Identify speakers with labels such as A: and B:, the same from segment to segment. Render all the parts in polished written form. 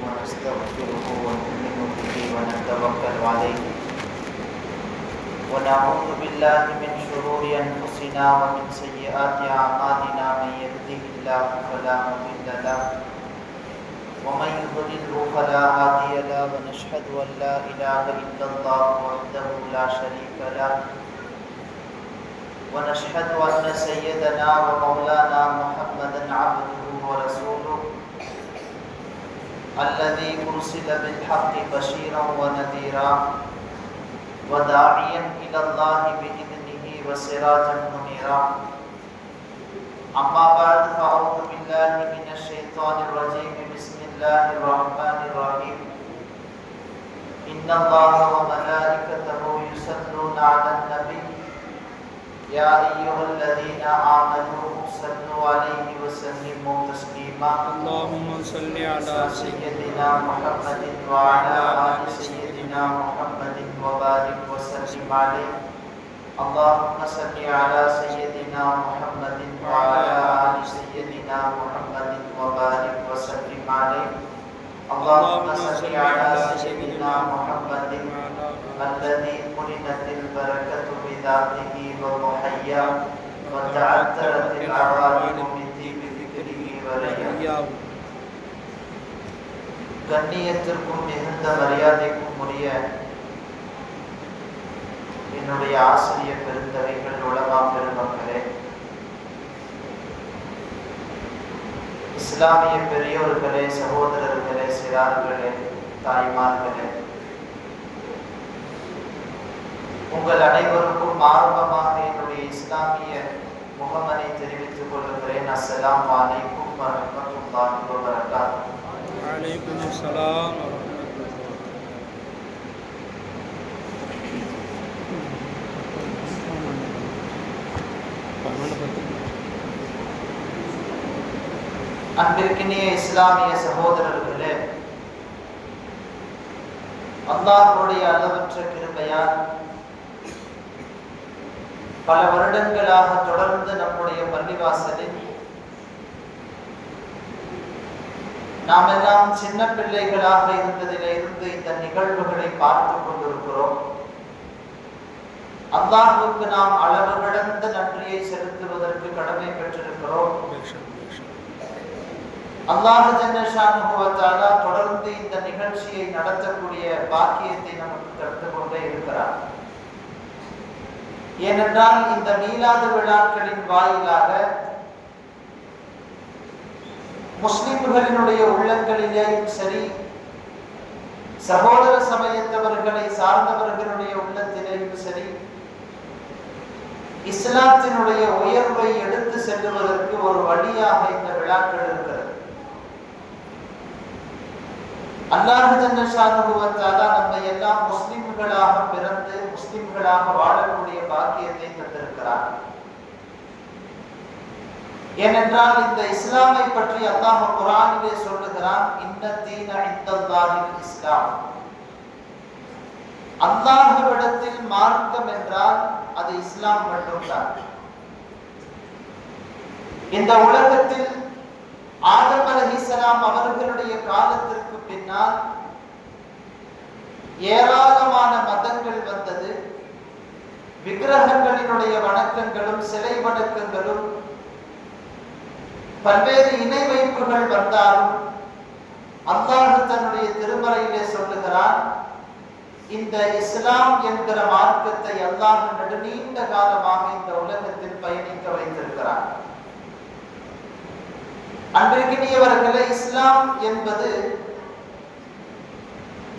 A: ونستغفره ونؤمن به ونتوكل عليه ونعوذ بالله من شرور أنفسنا ومن سيئات أعمالنا من يهده الله فلا مضل له ومن يضلل فلا هادي له ونشهد أن لا إله إلا الله وحده لا شريك له ونشهد أن سيدنا ومولانا محمدا عبده ورسوله الذي أرسل بالحق بشيرا ونذيرا وداعيا إلى الله بإذنه وسراجا منيرا أما بعد فأعوذ بالله من الشيطان الرجيم بسم الله الرحمن الرحيم إن الله وملائكته يصلون على النبي يا أيها الذين آمنوا صلوا عليه وسلموا تسليما
B: اللهم صل على
A: سيدنا محمد وعلى آل سيدنا محمد وبارك وسلم عليه اللهم صل على سيدنا محمد وعلى آل سيدنا محمد وبارك وسلم عليه اللهم صل على سيدنا محمد الذي قرنت البركة بذاته ومحيا وتعثرت العوالم من طيب ذكره وريا கண்ணியத்திற்கும் மிகுந்த மரியாதைக்கும் உரிய என்னுடைய ஆசிரியர் பெருந்தகைகள் உலமா பெருமக்களே, இஸ்லாமிய பெரியோர்களே, சகோதரர்களே, சிறார்களே, தாய்மார்களே, உங்கள் அனைவருக்கும் ஆரம்பமாக என்னுடைய இஸ்லாமிய முகமனை தெரிவித்துக் கொள்கிறேன். அஸ்ஸலாமு அலைக்கும் வரஹ்மத்துல்லாஹி வபரகாத்துஹு.
B: வலைக்கும் அஸ்ஸலாம்
A: அன்பிற்கினிய இஸ்லாமிய சகோதரர்களே, அல்லாஹ்வுடைய அளவற்ற கிருபையால் பல வருடங்களாக தொடர்ந்து நம்முடைய பள்ளிவாசலில் நாம் எல்லாம் சின்ன பிள்ளைகளாக இருந்ததிலிருந்து இந்த நிகழ்வுகளை பார்த்து கொண்டிருக்கிறோம். அல்லாஹ்வுக்கு நாம் அளவு கடந்த நன்றியை செலுத்துவதற்கு கடமை பெற்றிருக்கிறோம். அல்லாஹ் ஜல்ல ஷானுஹு வ தஆலா தொடர்ந்து இந்த நிகழ்ச்சியை நடத்தக்கூடிய பாக்கியத்தை நமக்கு தந்து கொண்டே இருக்கிறார். ஏனென்றால் இந்த மீலாது விழாக்களின் வாயிலாக முஸ்லிம்களினுடைய உள்ளங்களிலேயும் சரி, சகோதர சமயத்தவர்களை சார்ந்தவர்களுடைய உள்ளத்திலேயும் சரி, இஸ்லாத்தினுடைய உயர்வை எடுத்து செல்லுவதற்கு ஒரு வழியாக இந்த விழாக்கள் இருக்கிறது. அல்லாஹ் ஜல்ல ஷானுஹு வ தஆலா நம்மை எல்லாம் முஸ்லிம்களாக பிறந்து முஸ்லிம்களாக வாழக்கூடிய பாக்கியத்தை தந்திருக்கிறார். ஏனென்றால் இந்த இஸ்லாமை பற்றி அல்லாஹ் குர்ஆனிலே சொல்லுகிறான், இன்ன தீன இந்தல்லாஹில் இஸ்லாம். அல்லாஹ்விடத்தில் மார்க்கம் என்றால் அது இஸ்லாம் மட்டும்தான். இந்த உலகத்தில் ஆதம் அலைஹிஸ்ஸலாம் அவர்களுடைய காலத்திற்கு பின்னால் ஏராளமான மதங்கள் வந்தது. விக்கிரகங்களினுடைய வணக்கங்களும் சிலை வணக்கங்களும் பல்வேறு இணை வைப்புகள் வந்தாலும் அல்லாஹ் தன்னுடைய திருமறையிலே சொல்லுகிறான், இந்த இஸ்லாம் என்கிற மார்க்கத்தை அல்லாஹ் நெடுநீண்ட காலமாக இந்த உலகத்தில் பயணிக்க வைத்திருக்கிறார். அன்பிற்கினியவர்களே, இஸ்லாம் என்பது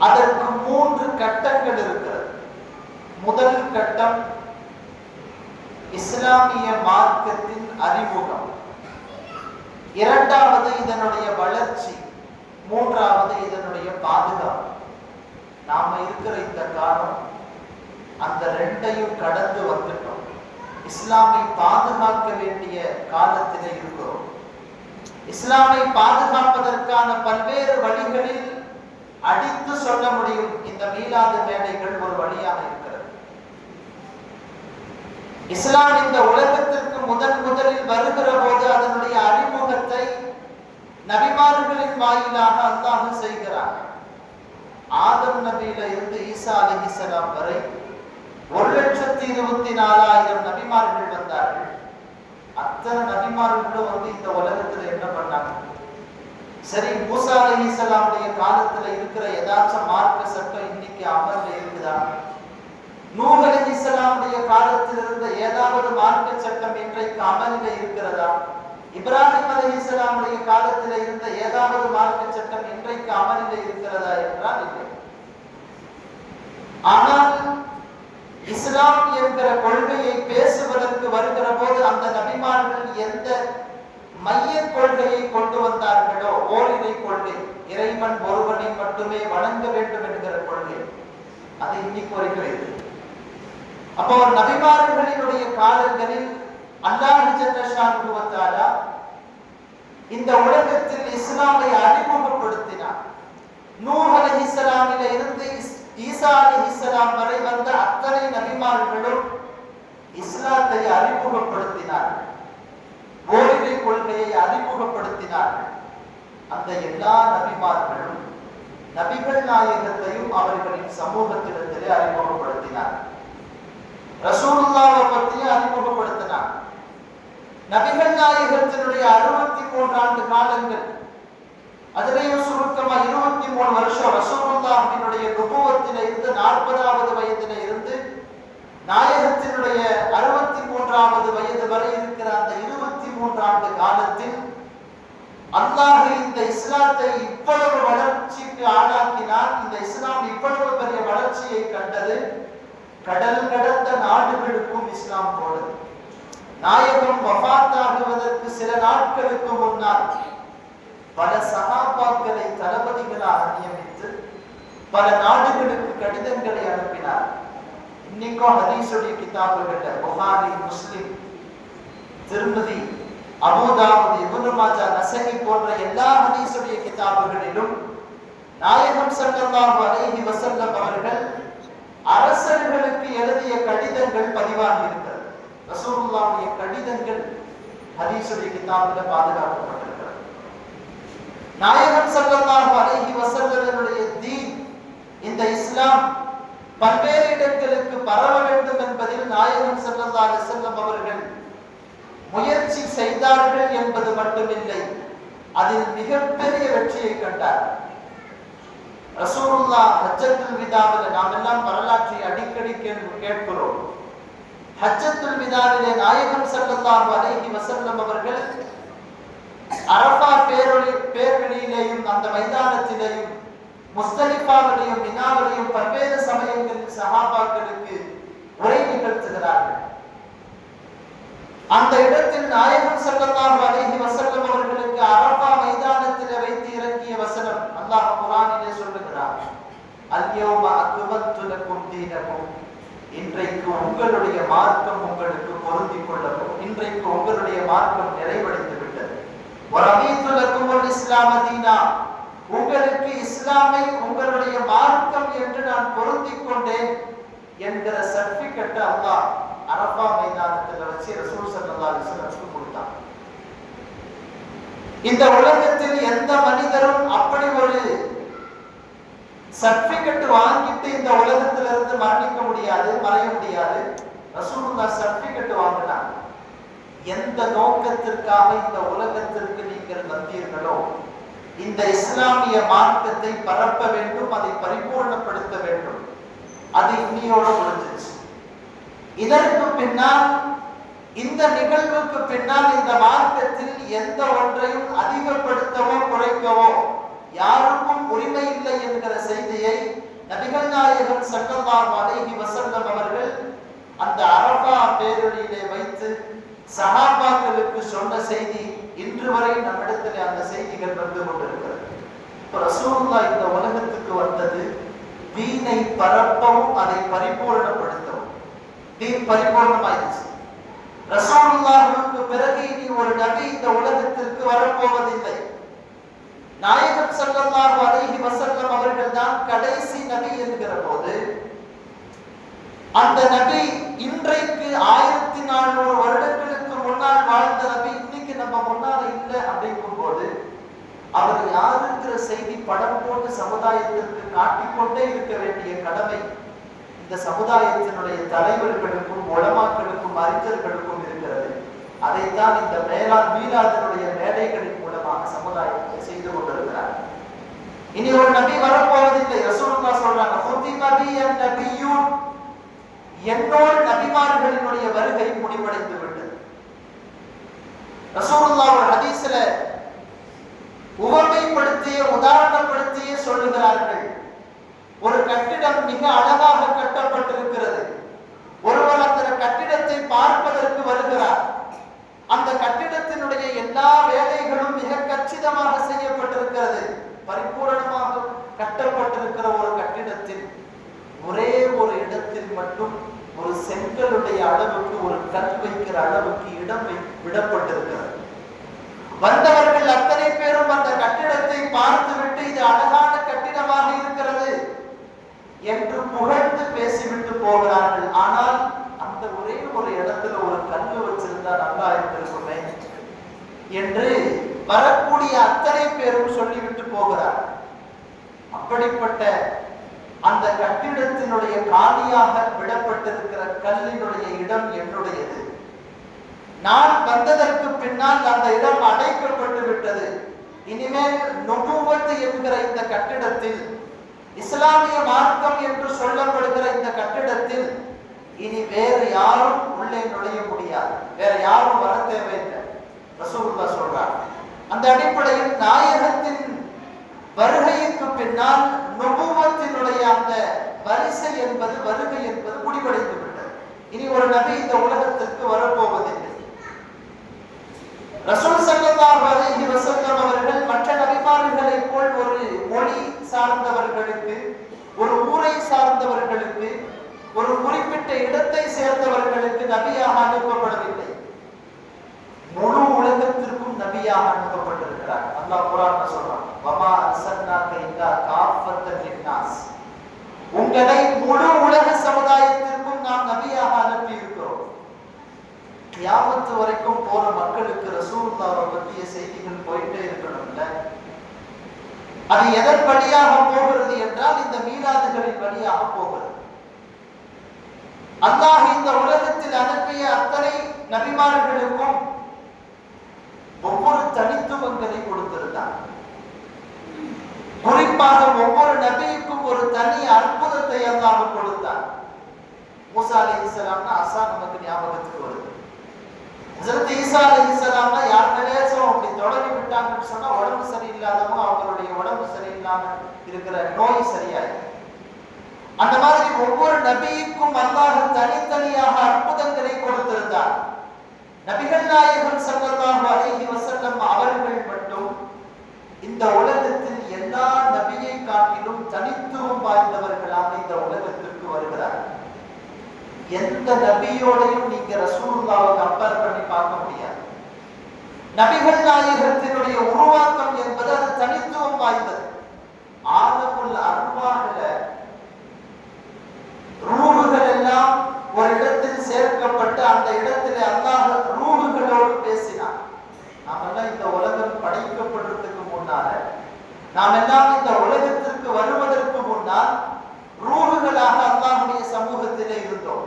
A: அதற்கு 3 கட்டங்கள் இருக்கிறது. முதல் கட்டம் இஸ்லாமிய மார்க்கத்தின் அறிமுகம், இரண்டாவது இதனுடைய வளர்ச்சி, மூன்றாவது இதனுடைய பாதுகாப்பு. நாம இருக்கிற இந்த காலம் அந்த ரெண்டையும் கடந்து வந்துட்டோம். இஸ்லாமை பாதுகாக்க வேண்டிய காலத்திலே இருக்கிறோம். இஸ்லாமை பாதுகாப்பதற்கான பல்வேறு வழிகளில் அடித்து சொல்ல முடியும். இந்த மீலாது மேடைகள் ஒரு வழியாக இருக்கிறது. இஸ்லாம் இந்த உலகத்திற்கு முதலில் வருகிற போது அதனுடைய அறிமுகத்தை நபிமார்களின் வாயிலாக அல்லாஹ் செய்கிறார். ஆதம் நபியில இருந்து ஈசா அலைஹிஸ்ஸலாம் வரை 1,24,000 நபிமார்கள் வந்தார்கள். அத்தனை நபிமார்களும் இந்த உலகத்துல என்ன பண்ணாங்க? சரி, மூசா அலைஹிஸ்ஸலாமுடைய காலத்துல இருக்கிற ஏதாச்சும் மார்க்க சட்டம் இன்னைக்கு அமல்ல இருக்குதா? நூஹ் அலைஹிஸ்ஸலாமுடைய காலத்தில் இருந்த ஏதாவது மார்க்க சட்டம் இன்றைக்கு அமலில் இருக்கிறதா? இப்ராஹிம் அலைஹிஸ்ஸலாமுடைய காலத்தில் இருந்த ஏதாவது மார்க்க சட்டம் இன்றைக்கு அமலில் இருக்கிறதா என்றால் இல்லை. ஆனால் இஸ்லாம் என்கிற கொள்கையை பேசுவதற்கு வருகிற போது அந்த நபிமார்கள் எந்த மைய கொள்கையை கொண்டு வந்தார்களோ, ஓரிரை கொள்கை, இறைவன் ஒருவனை மட்டுமே வணங்க வேண்டும் என்கிற கொள்கை, அது இன்னைக்கு வரைக்கும் இருக்கு. அப்போ நபிமார்களினுடைய காலங்களில் அல்லாஹ் ஜல்ல ஷானுஹு வ தஆலா இந்த உலகத்தில் இஸ்லாமை அறிமுகப்படுத்தினார். நூஹ் அலைஹிஸ்ஸலாமில இருந்து ஈசா அலைஹிஸ்ஸலாம் வரை வந்த அத்தனை நபிமார்களும் இஸ்லாத்தை அறிமுகப்படுத்தினார், ஓரிரை கொள்கையை அறிமுகப்படுத்தினார். அந்த எல்லா நபிமார்களும் நபிகள் நாயகத்தையும் அவர்களின் சமூகத்திடத்திலே அறிமுகப்படுத்தினார். ரசூலுல்லாஹ்வை பற்றி அறிமுகப்படுத்தினார். நபிகள் நாயகத்தினுடைய 63 ஆண்டு காலங்கள், அதிலேயும் சுருக்கமா 23 வருஷம் ரசூலுல்லாஹ்வினுடைய நுபுவத்தில இருந்து 40வது வயதில இருந்து நாயகத்தினுடைய 63வது வயது வரை இருக்கிற அந்த 23 ஆண்டு காலத்தில் அல்லாஹ் இந்த இஸ்லாத்தை இவ்வளவு வளர்ச்சிக்கு ஆளாக்கினார். இந்த இஸ்லாம் இவ்வளவு பெரிய வளர்ச்சியை கண்டது. கடல் கடந்த நாடுகளுக்கும் இஸ்லாம் போனது. நாயகம் வஃபாத்தாகுவதற்கு சில நாட்களுக்கு முன்னால் பல சஹாபாக்களை தளபதிகளாக நியமித்து பல நாடுகளுக்கு கடிதங்களை அனுப்பினார். இன்னைக்கும் ஹதீஸுடைய கிதாபுகள்ல புகாரி, முஸ்லிம், திருமதி, அபூதாவுத், இப்னு மாஜா, நஸஈ போன்ற எல்லா ஹதீஸுடைய கிதாபுகளிலும் நாயகம் ஸல்லல்லாஹு அலைஹி வஸல்லம் அவர்கள் அரசர்களுக்கு எழுதிய கடிதங்கள் பதிவாகி இருக்கிறது. ரசூலுல்லாஹ்வுடைய கடிதங்கள் ஹதீஸுடைய கிதாபில பாதுகாக்கப்பட்டிருக்கிறது. நாயகம் ஸல்லல்லாஹு அலைஹி வஸல்லமுடைய தீன், இந்த இஸ்லாம் பல்வேறு இடங்களுக்கு பரவ வேண்டும் என்பதில் நாயகம் ஸல்லல்லாஹு அலைஹி வஸல்லம் அவர்கள் முயற்சி செய்தார்கள் என்பது மட்டுமில்லை, அதில் மிகப்பெரிய வெற்றியை கண்டார். ரசூலுல்லாஹ் ஹஜ்ஜத்துல் விதாவிலே நாம் எல்லாம் வரலாற்றை அடிக்கடி கேட்கிறோம். ஹஜ்ஜத்துல் விதாவிலே நாயகம் ஸல்லல்லாஹு அலைஹி வஸல்லம் அவர்கள் அரஃபா பேர்வெளியிலேயும் அந்த மைதானத்திலேயும் முஸ்தலிஃபாவிலேயும் மினாவிலேயும் பல்வேறு சமயங்களில் சஹாபாக்களுக்கு உரை நிகழ்த்துகிறார்கள். அந்த இடத்தில் நாயகம் ஸல்லல்லாஹு அலைஹி வஸல்லம் அவர்களுக்கு அரஃபா மைதானத்திலே வைத்து இறங்கிய வசனம் அல்லாஹ் குர்ஆனிலே சொல்லுகிறார், அல்யௌம அக்மல்து லக்கும் தீனக்கும், இன்றைக்கு உங்களுடைய மார்க்கம் உங்களுக்கு பொருந்திக் கொள்ளவும், இன்றைக்கு உங்களுடைய மார்க்கம் நிறைவடைந்து விட்டது. வரதீது லக்குமுல் இஸ்லாம தீனா, உங்களுக்கு இஸ்லாமை உங்களுடைய மார்க்கம் என்று நான் பொருந்திக் கொண்டேன் என்கிற சர்டிபிகேட் அல்லாஹ் அரஃபா மைதானத்தில் வச்சு ரசூல் ஸல்லல்லாஹு அலைஹி வஸல்லம் கொடுத்தார். இந்த உலகத்தில் எந்த மனிதரும் அப்படி ஒரு சர்டிபிகேட் வாங்கிட்டு இந்த உலகத்திலிருந்து மரணிக்க முடியாது, மறைய முடியாது. ரசூலுல்லாஹ் சர்டிபிகேட் வாங்கினார். எந்த நோக்கத்திற்காக இந்த உலகத்திற்கு நீங்கள் வந்தீர்களோ, இந்த இஸ்லாமிய மார்க்கத்தை பரப்ப வேண்டும், அதை பரிபூர்ணப்படுத்த வேண்டும், அது இன்னியோட முடிஞ்சிச்சு. இதற்கு பின்னால், இந்த நிகழ்வுக்கு பின்னால் இந்த மார்க்கத்தில் எந்த ஒன்றையும் அதிகப்படுத்தவோ குறைக்கவோ யாருக்கும் உரிமை இல்லை என்கிற செய்தியை நபிகள் நாயகம் ஸல்லல்லாஹு அலைஹி வஸல்லம் அவர்கள் அந்த அரஃபா பேரொளியிலே வைத்து சஹாபாக்களுக்கு சொன்ன செய்தி இன்று வரை நம்மிடத்தில் அந்த செய்திகள் வந்து கொண்டிருக்கிறது. ரசூலுல்லாஹ் இந்த உலகத்துக்கு வந்தது தீனை பரப்பவும் அதை பரிபூர்ணப்படுத்தவும். தீன் பரிபூர்ணமாயிடுச்சு. ரசூலுல்லாஹ்வுக்கு பிறகு இனி ஒரு நபி இந்த உலகத்திற்கு வரப்போவதில்லை. நாயகம் ஸல்லல்லாஹு அலைஹி வஸல்லம் அவர்கள் தான் கடைசி நபி என்கிற போது, அந்த நபி இன்றைக்கு 1400 வருடங்களுக்கு முன்னால் வாழ்ந்த நபி இன்னைக்கு நம்ம முன்னால இல்லை அப்படிங்கும் போது அவர் யாருங்கிற செய்தி படம் போட்டு சமுதாயத்திற்கு காட்டிக்கொண்டே இருக்க வேண்டிய கடமை இந்த சமுதாயத்தினுடைய தலைவர்களுக்கும் உலமாக்களுக்கும் அறிஞர்களுக்கும் இருக்கிறது. அதைத்தான் இந்த மீலாதினுடைய மேடைகளின் மூலமாக சமுதாயத்தை செய்து கொண்டிருக்கிறார். இனி ஒரு நபி வரப்போவதில்லை. ரசூலுல்லாஹ் சொல்றாங்க, என்னோடு நபிமார்களினுடைய வருகை முடிவடைந்து விட்டது. ரசூலுல்லாஹ் ஒரு ஹதீஸ்ல உவமைப்படுத்திய உதாரணப்படுத்திய சொல்லுகிறார்கள். ஒரு கட்டிடம் மிக அழகாக கட்டப்பட்டிருக்கிறது. ஒருவர் அந்த கட்டிடத்தை பார்ப்பதற்கு வருகிறார். அந்த கட்டிடத்தினுடைய எல்லா வேலைகளும் மிக கச்சிதமாக செய்யப்பட்டிருக்கிறது. பரிபூரணமாக கட்டப்பட்டிருக்கிற ஒரு கட்டிடத்தில் ஒரே ஒரு இடத்தில் மட்டும் ஒரு செங்கலுடைய அளவுக்கு ஒரு கல் வைக்கிற அளவுக்கு இடம் விடப்பட்டிருக்கிறது. வந்தவர்கள் அத்தனை பேரும் அந்த கட்டிடத்தை பார்த்துவிட்டு இது அழகான கட்டிடமாக இருக்கிறது என்று புகழ்ந்து பேசிவிட்டு போகிறார்கள். ஆனால் அந்த ஒரே ஒரு இடத்துல ஒரு கல்லு வச்சிருந்தா நல்லா இருக்குமே என்று வரக்கூடிய அத்தனை பேரும் சொல்லிவிட்டு போகிறார். அப்படிப்பட்ட அந்த கட்டிடத்தினுடைய காலியாக விடப்பட்டிருக்கிற கல்லினுடைய இடம் என்னுடையது. நான் வந்ததற்கு பின்னால் அந்த இடம் அடைக்கப்பட்டு விட்டது. இனிமேல் நுபுவத் என்கிற இந்த கட்டிடத்தில், இஸ்லாமிய மார்க்கம் என்று சொல்லப்படுகிற இந்த கட்டிடத்தில் இனி வேறு யாரும் உள்ளே நுழைய முடியாது, வேற யாரும் வர தேவையில்லை ரசூலுல்லாஹ் சொல்றார். அந்த அடிப்படையில் நாயகத்தின் வருகைக்கு பின்னால் நுபுவத்தினுடைய அந்த வரிசை என்பது, வருகை என்பது முடிவடைந்து விட்டது. இனி ஒரு நபி இந்த உலகத்திற்கு வரப்போவதில்லை. ரசூல் ஸல்லல்லாஹு அலைஹி வஸல்லம் அவர்கள் மற்ற நபிமார்களை போல் ஒரு மொழி சார்ந்தவர்களுக்கு, ஒரு ஊரை சார்ந்தவர்களுக்கு, ஒரு குறிப்பிட்ட இடத்தை சேர்ந்தவர்களுக்கு நபியாக அனுப்பப்படவில்லை. முழு உலகத்திற்கும் நபியாக அனுப்பப்பட்டிருக்கிறார். அல்லாஹ் குர்ஆன்ல சொல்றான், வமா அர்சல்னாக இல்லா காஃபத்தன் லின்னாஸ், உங்களை முழு உலக சமுதாயத்திற்கும் நாம் நபியாக அனுப்பி இருக்கிறோம். கியாமத் வரைக்கும் போற மக்களுக்கு ரசூலுல்லாஹ்வை பற்றிய செய்திகள் போயிட்டே இருக்கணும்ல. அது எதன் வழியாக போகிறது என்றால் இந்த மீலாதுகளின் வழியாக போகிறது. அல்லாஹ் இந்த உலகத்தில் அனுப்பிய அத்தனை நபிமார்களுக்கும் ஒவ்வொரு தனித்துவங்களை கொடுத்திருந்தார். குறிப்பாக ஒவ்வொரு நபிக்கும் ஒரு தனி அற்புதத்தை அல்லாஹ் கொடுத்தார். மூசா அலைஹிஸ்ஸலாம்னா அசா நமக்கு ஞாபகத்துக்கு வருது. ஹஜ்ரத் ஈசா அலைஹிஸ்ஸலாம்னா யார் கலேசம் அப்படி தொடங்கி விட்டாங்கன்னு சொன்னா உடம்பு சரியில்லாதவங்க அவங்களுடைய உடம்பு சரியில்லாம இருக்கிற நோய் சரியாயிடும். அந்த மாதிரி ஒவ்வொரு நபிக்கும் அல்லாஹ் தனித்தனியாக அற்புதங்களை கொடுத்திருந்தார். நபிகள் நாயகம் ஸல்லல்லாஹு அலைஹி வஸல்லம் அவர்கள் மட்டும் இந்த உலகத்தில் எல்லா நபியை காட்டிலும் தனித்துவம் வாய்ந்தவர்களாக இந்த உலகத்திற்கு வருகிறார். எந்த நபியோடையும் நீங்க ரசூலுல்லாஹ்வை கம்பேர் பண்ணி பார்க்க முடியாது. நபிகள் நாயகத்தினுடைய உருவாக்கம் என்பது அது தனித்துவம் வாய்ந்தது. ஆலமுல் அர்வாஹ்ல ரூஹுகள் எல்லாம் ஒரு இடத்தில் சேர்க்கப்பட்டு அந்த இடத்திலே அல்லாஹ் ரூஹுகளோடு பேசினார். நாம் எல்லாம் இந்த உலகம் படைக்கப்படுறதுக்கு முன்னால, நாம் எல்லாம் இந்த உலகத்திற்கு வருவதற்கு முன்னால் ரூஹுகளாக அல்லாஹ்வுடைய சமூகத்திலே இருந்தோம்.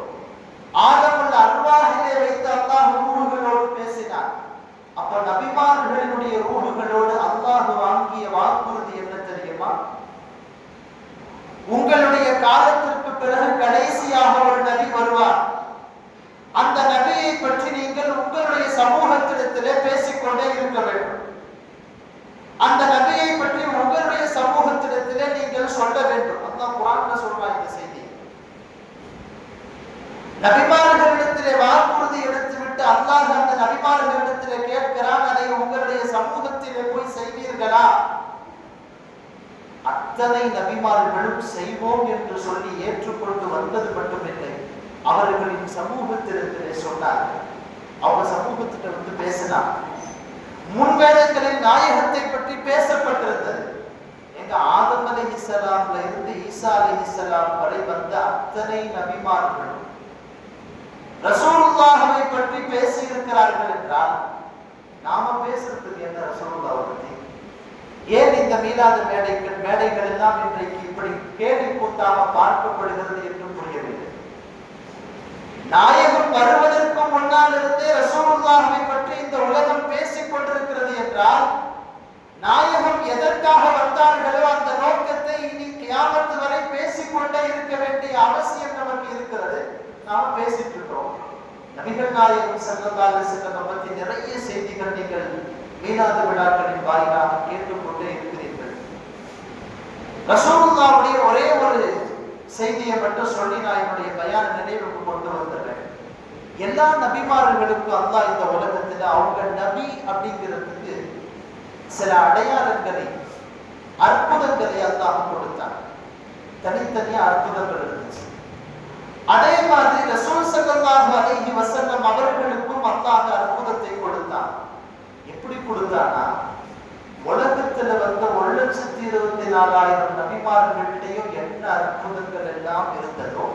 A: ஆலமுல் அர்வாஹிலே வைத்து அல்லாஹ் ரூஹுகளோடு பேசினார். அப்ப நபிமார்களினுடைய ரூஹுகளோடு அல்லாஹ் வாங்கிய வாக்குறுதி என்ன தெரியுமா? உங்களுடைய காலத்திற்கு பிறகு கடைசியாக ஒரு நபி வருவார். அந்த நபியை பற்றி நீங்கள் உங்களுடைய சமூகத்திடத்திலே பேசிக்கொண்டே இருக்க வேண்டும். அந்த நபியை பற்றி உங்களுடைய சமூகத்திடத்திலே நீங்கள் சொல்ல வேண்டும். அல்லாஹ் குர்ஆன்ல சொல்றான் இந்த செய்தி. நபிமார்களிடத்திலே வாக்குறுதி எடுத்துவிட்டு அல்லாஹ் அந்த நபிமார்களிடத்திலே கேட்கிறான், அதை உங்களுடைய சமூகத்திலே போய் செய்வீர்களா? அத்தனை நபிமார்களும் செய்வோம் என்று சொல்லி ஏற்றுக்கொண்டு வந்தது மட்டுமில்லை, அவர்களின் சமூகத்திடத்திலே சொன்னார். அவங்க சமூகத்திட்ட வந்து பேசினார். முன்வேதங்களில் நாயகத்தை பற்றி பேசப்பட்டிருந்தது. எங்க ஆதம் அலைஹிஸ்ஸலாம்ல இருந்து ஈசா அலைஹிஸ்ஸலாம் வரை வந்த அத்தனை நபிமார்களும் ரசூலுல்லாஹ்வை பற்றி பேசி இருக்கிறார்கள் என்றால் நாம பேசுறதுக்கு என்ன ரசூலுல்லாஹ்வை பற்றி? ஏன் இந்த மீலாது மேடைகள் எல்லாம் இன்றைக்கு இப்படி கேலி கூத்தாக பார்க்கப்படுகிறது என்று புரியவில்லை. நாயகம் வருவதற்கு முன்னால் இருந்தே ரசூலுல்லாஹை பற்றி இந்த உலகம் பேசிக் கொண்டிருக்கிறது என்றால், நாயகம் எதற்காக வந்தார்களோ அந்த நோக்கத்தை இனி கியாமத் வரை பேசிக்கொண்டே இருக்க வேண்டிய அவசியம் நமக்கு இருக்கிறது. நாம் பேசிட்டு இருக்கிறோம். நபிகள் நாயகம் ஸல்லல்லாஹு அலைஹி வஸல்லம் பற்றி நிறைய செய்திகள் நீங்கள் மீலாது விழாக்களின் வாயிலாக கேட்டுக்கொண்டே இருக்கிறீர்கள். ரசூலுல்லாஹ்வுடைய ஒரே ஒரு செய்தியை மட்டும் சொல்லி நான் என்னுடைய பயான நினைவுக்கு கொண்டு வந்துடுறேன். எல்லா நபிமார்களுக்கும் அல்லாஹ் இந்த உலகத்துல அவங்க நபி அப்படிங்கிறதுக்கு சில அடையாளங்களை, அற்புதங்களை அல்லாஹ் கொடுத்தார். தனித்தனியா அற்புதங்கள் இருந்துச்சு. அதே மாதிரி ரசூல் ஸல்லல்லாஹு அலைஹி வஸல்லம் அவர்களுக்கும் அல்லாஹ் அற்புதத்தை கொடுத்தார். எப்படி கொடுத்தானா, உலகத்துல வந்த 1,24,000 நபிமார்களிடையும் என்ன அற்புதங்கள் எல்லாம் இருந்ததோ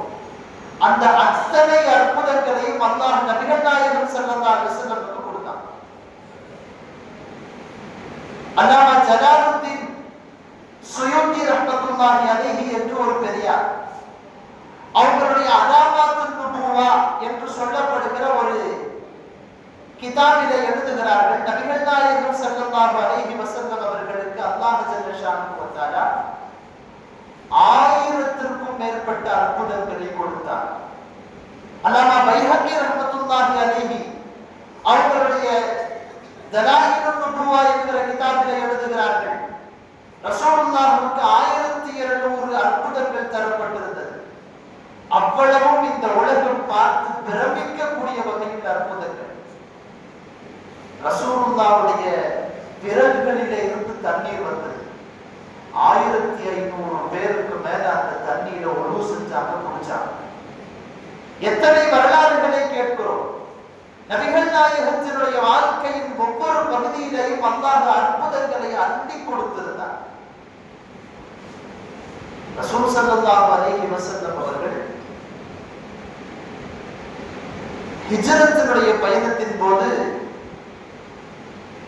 A: அந்த அத்தனை அற்புதங்களையும் அல்லாஹ் நபிகள் நாயகம் ஸல்லல்லாஹு அலைஹி வஸல்லம் கொடுத்தான். அல்லாமா ஜலாலுத்தீன் சுயூத்தி ரஹ்மத்துல்லாஹி அலைஹி என்று ஒரு பெரியார், அவங்களுடைய அலாமாத்துன் நுபுவா என்று சொல்லப்படுகிற ஒரு கிதாபிலே எழுதுகிறார்கள். நபிகள் நாயகம் ஸல்லல்லாஹு அலைஹி வஸல்லம் அவர்களுக்கு அல்லாஹ் ஜல்ல ஷானுஹு வ தஆலா 1000க்கும் மேற்பட்ட அற்புதங்களை கொடுத்தார். அல்லாமா பைஹக்கி ரஹ்மத்துல்லாஹி அலைஹி அவங்களுடைய தலாயிலுன் நுபுவா என்கிற கிதாபிலே எழுதுகிறார்கள், ரசூலுல்லாஹ்வுக்கு 1200 அற்புதங்கள் தரப்பட்டிருந்தது. அவ்வளவும் இந்த உலகம் பார்த்து பிரமிக்கக்கூடிய வகையில் அற்புதங்கள். ரசூலுல்லாஹ்வுடைய விரல்களிலே இருந்து தண்ணீர் வந்தது. 1500 பேருக்கு மேல அந்த தண்ணீரை ஒழுவு செஞ்சாங்க, குடிச்சாங்க. எத்தனை வரலாறுகளை கேட்கிறோம். நபிகள் நாயகத்தினுடைய வாழ்க்கையின் ஒவ்வொரு பகுதியிலையும் அல்லாஹ் அற்புதங்களை அள்ளி கொடுத்திருந்தார். ரசூல் ஸல்லல்லாஹு அலைஹி வஸல்லம் அவர்கள் ஹிஜ்ரத்தினுடைய பயணத்தின் போது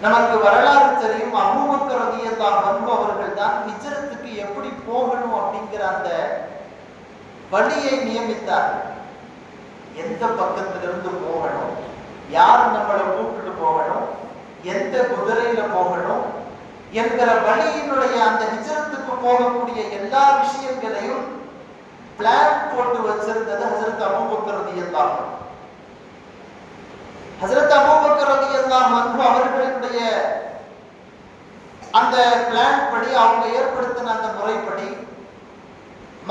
A: நமக்கு வரலாறு தெரியும். அபூபக்கர் ரலியல்லாஹு அன்ஹு அவர்கள் தான் ஹிஜ்ரத்துக்கு எப்படி போகணும் அப்படிங்கிற அந்த வழியை நியமித்தார்கள். எந்த பக்கத்திலிருந்து போகணும், யார் நம்மளை கூப்பிட்டு போகணும், எந்த குதிரையில போகணும் என்கிற வழியினுடைய அந்த ஹிஜ்ரத்துக்கு போகக்கூடிய எல்லா விஷயங்களையும் பிளான் போட்டு வச்சிருந்தது ஹஜ்ரத் அபூபக்கர் ரலியல்லாஹு அன்ஹு. ஹஜ்ரத் அபூபக்கர் ரலியல்லாஹு அன்ஹு அவர்களுடைய அந்த பிளான் படி, அவங்க ஏற்படுத்தின அந்த முறைப்படி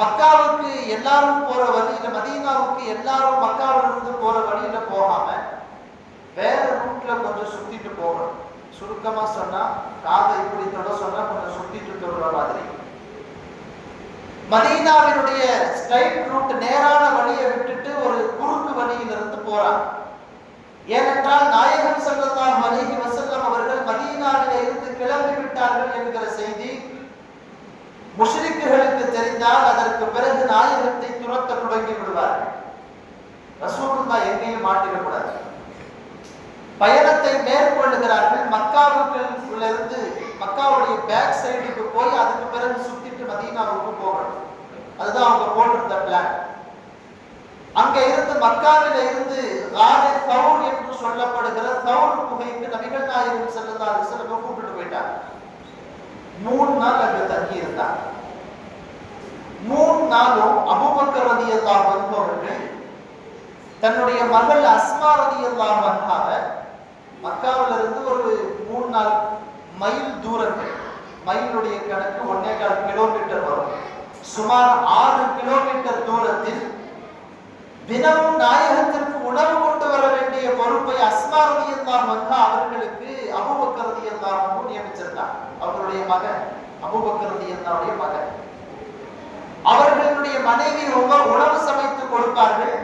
A: மக்காவுக்கு எல்லாரும் போற வழியில, மதீனாவுக்கு எல்லாரும் மக்காவிலிருந்து போற வழியில போகாம வேற ரூட்ல கொஞ்சம் சுத்திட்டு போகணும். சுருக்கமா சொன்னா, காதை இப்படி தொட சொன்னா கொஞ்சம் சுத்திட்டு தொடுற மாதிரி. மதீனாவினுடைய ஸ்ட்ரைட் ரூட், நேரான வழியை விட்டுட்டு ஒரு குறுக்கு வழியிலிருந்து போறாங்க. ஏனென்றால் நாயகம் ஸல்லல்லாஹு அலைஹி வஸல்லம் அவர்கள் மதீனாவிலே இருந்து கிளம்பி விட்டார்கள் என்கிற செய்தி முஷ்ரிக்குகளுக்கு தெரிந்தால் அதற்கு பிறகு நாயகத்தை துரத்த தொடங்கி விடுவார்கள். ரசூலுல்லாஹ் எங்கேயும் மாட்டிடக்கூடாது. பயணத்தை மேற்கொள்ளுகிறார்கள். மக்காவுக்குள்ளிருந்து மக்காவுடைய பேக் சைடுக்கு போய் அதுக்கு பிறகு சுத்திட்டு மதீனாவுக்கு போகணும். அதுதான் அவங்க போட்டிருந்த பிளான். அங்க இருந்து மக்காவில இருந்து காரே தௌர் என்று சொல்லப்படுகிற தௌர் குகைக்கு நபிகள் நாயகம் ஸல்லல்லாஹு அலைஹி வஸல்லம் கூப்பிட்டு போயிட்டாங்க. 3 நாள் அங்க தங்கி இருந்தாங்க. 3 நாளும் அபூபக்கர் ரலியல்லாஹு அன்ஹு அவர்கள் தன்னுடைய மகள் அஸ்மா ரலியல்லாஹு அன்ஹாவை மக்காவில இருந்து ஒரு 3-4 மைல் தூரத்தில், மைலுடைய கணக்கு 1.25 கிலோமீட்டர் வரும், சுமார் 6 கிலோமீட்டர் தூரத்தில் தினமும் நாயகத்திற்கு உணவு கொண்டு வர வேண்டிய பொறுப்பை அஸ்மா ரலியல்லாஹு அன்ஹா அவர்களுக்கு அபூபக்கர் ரலியல்லாஹு அன்ஹு நியமிச்சிருந்தார். அவருடைய மகன், அபூபக்கர் ரலியல்லாஹுடைய மகன். அவர்களுடைய மனைவி உணவு சமைத்து கொடுப்பார்கள்.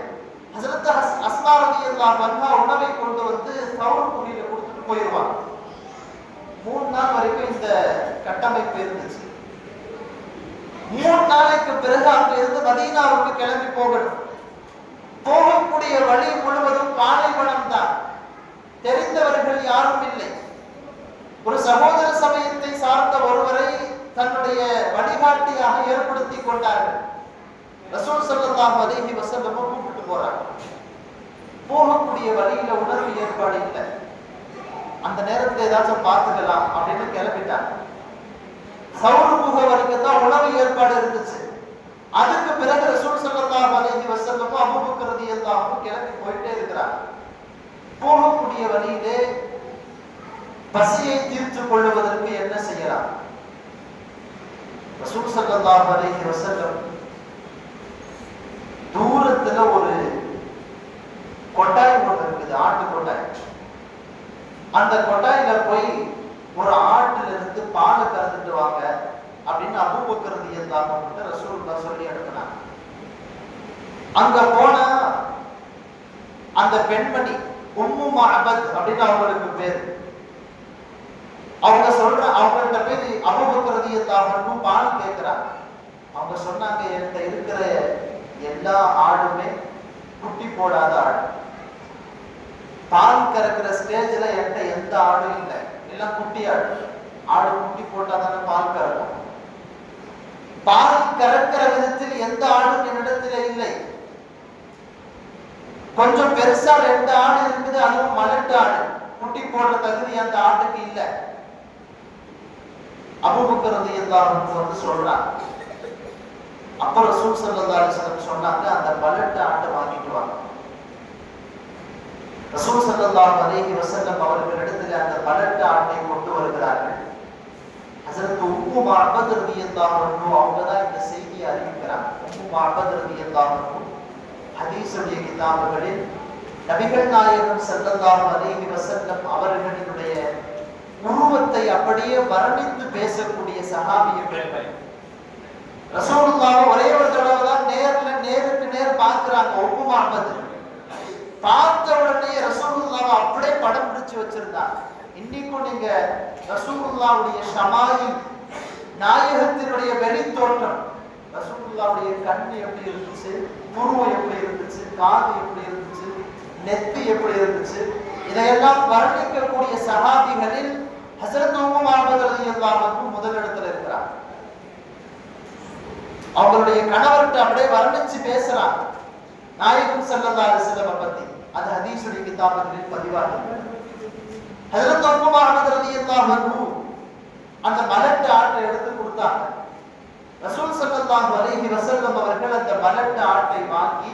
A: ஹஜ்ரத் அஸ்மா ரலியல்லாஹு அன்ஹா உணவை கொண்டு வந்து தௌர் குகையில கொடுத்துட்டு போயிடுவாங்க. 3 நாள் வரைக்கும் இந்த கட்டமைப்பு இருந்துச்சு. 3 நாளைக்கு பிறகு அங்க இருந்து மதீனாவுக்கு கிளம்பி போகணும். போகக்கூடிய வழி முழுவதும் பாலைவனம் தான். தெரிந்தவர்கள் யாரும் இல்லை. ஒரு சகோதர சமயத்தை சார்ந்த ஒருவரை தன்னுடைய வழிகாட்டியாக ஏற்படுத்தி கொண்டார்கள். ரசூல் ஸல்லல்லாஹு அலைஹி வஸல்லம் கூப்பிட்டு போறாங்க. போகக்கூடிய வழியில உணர்வு ஏற்பாடு இல்லை. அந்த நேரத்தில் ஏதாச்சும் பார்த்துக்கலாம் அப்படின்னு கிளம்பிட்டாங்க. சவுரு குகை வரைக்கும் தான் உணவு ஏற்பாடு இருந்துச்சு. அதுக்கு பிறகு ரசூல் ஸல்லல்லாஹு அலைஹி வஸல்லம் அபூபக்கர் ரலியல்லாஹு அன்ஹு கிளம்பி போயிட்டே இருக்கிறாங்க. போகக்கூடிய வழியிலே பசியை தீர்த்துக் கொள்வதற்கு என்ன செய்யலாம்? ரசூல் ஸல்லல்லாஹு அலைஹி வஸல்லம் தூரத்துல ஒரு கொட்டாய் ஒன்று இருக்குது, ஆட்டு கொட்டாய். அந்த கொட்டாயில போய் ஒரு ஆட்டுல இருந்து பாலை கறந்துட்டு வாங்க அப்படின்னு அபூபக்கர் ரலியல்லாஹு அன்ஹு ரசூலுல்லாஹ் சொல்லி அனுப்பினாங்க. அங்க போனா அந்த பெண்மணி உம்மு மஅபத் அப்படின்னு அவங்களுக்கு பேரு. அவங்க அவங்கள்ட்ட போய் அபூபக்கர் ரலியல்லாஹு அன்ஹு பால் கேட்கிறாங்க. அவங்க சொன்னாங்க, என்கிட்ட இருக்கிற எல்லா ஆடுமே குட்டி போடாத ஆடு. பால் கறக்கிற ஸ்டேஜ்ல என்கிட்ட எந்த ஆடும் இல்லை, எல்லாம் குட்டி ஆடு. ஆடு குட்டி போட்டாதானே பால் கறக்கும். பால் கறக்கிற விதத்தில் எந்த ஆடும் என்னிடத்துல இல்லை. கொஞ்சம் பெருசா 2 ஆடு இருக்குது, அதுவும் மலட்டு ஆடு. குட்டி போடுற தகுதி அந்த ஆட்டுக்கு இல்லை. அபூபக்கர் ரலியல்லாஹு அன்ஹு வந்து சொல்றாங்க. அப்ப ரசூல் ஸல்லல்லாஹு அலைஹி வஸல்லம் சொன்னாங்க, அந்த மலட்டு ஆட்டை வாங்கிட்டு வாங்க. ரசூல் ஸல்லல்லாஹு அலைஹி வஸல்லம் அவர்களிடத்தில் அந்த மலட்டு ஆட்டை கொண்டு வருகிறார்கள். ஹஸரத் உம்மு மஅபத் ரலியல்லாஹு அன்ஹு அவங்க தான் இந்த செய்தியை அறிவிக்கிறாங்க. உம்மு மஅபத் ரலியல்லாஹு அன்ஹு ஹதீஸுடைய கிதாபுகளில் நபிகள் நாயகம் ஸல்லல்லாஹு அலைஹி வஸல்லம் அவர்களினுடைய உருவத்தை அப்படியே வர்ணித்து பேசக்கூடிய சஹாபிய பெண்கள். ரசூலுல்லாஹ் ஒரே ஒரு தடவை தான் நேருக்கு நேர் பார்க்கிறாங்க. உம்மு மஅபத் பார்த்த உடனே ரசூலுல்லாஹ் அப்படியே படம் பிடிச்சு வச்சிருந்தாங்க. இன்னைக்கும் நீங்க ரசூலுல்லாஹ்வுடைய ஷமாயில், நாயகத்தினுடைய வெளித்தோற்றம், ரசூலுல்லாஹ்வுடைய கண் எப்படி இருந்துச்சு, புருவம் எப்படி இருந்துச்சு, காது எப்படி இருந்துச்சு, நெத்தி எப்படி இருந்துச்சு, இதையெல்லாம் வர்ணிக்கக்கூடிய சஹாபிகளில் ஹஸரத் உம்மு மஅபத் ரலியல்லாஹு அன்ஹு முதலிடத்துல இருக்கிறார். அவங்களுடைய கணவர்கிட்ட அப்படியே வர்ணிச்சு பேசுறாங்க நாயகம் ஸல்லல்லாஹு அலைஹி வஸல்லம் பத்தி. அது ஹதீஸுடைய கிதாபுகளில் பதிவாகிறது. ஹஸரத் உம்மு மஅபத் ரலியல்லாஹு அன்ஹு அந்த மலட்டு ஆட்டை எடுத்து கொடுத்தாங்க. ரசூல் ஸல்லல்லாஹு அலைஹி வஸல்லம் அவர்கள் அந்த மலட்டு ஆட்டை வாங்கி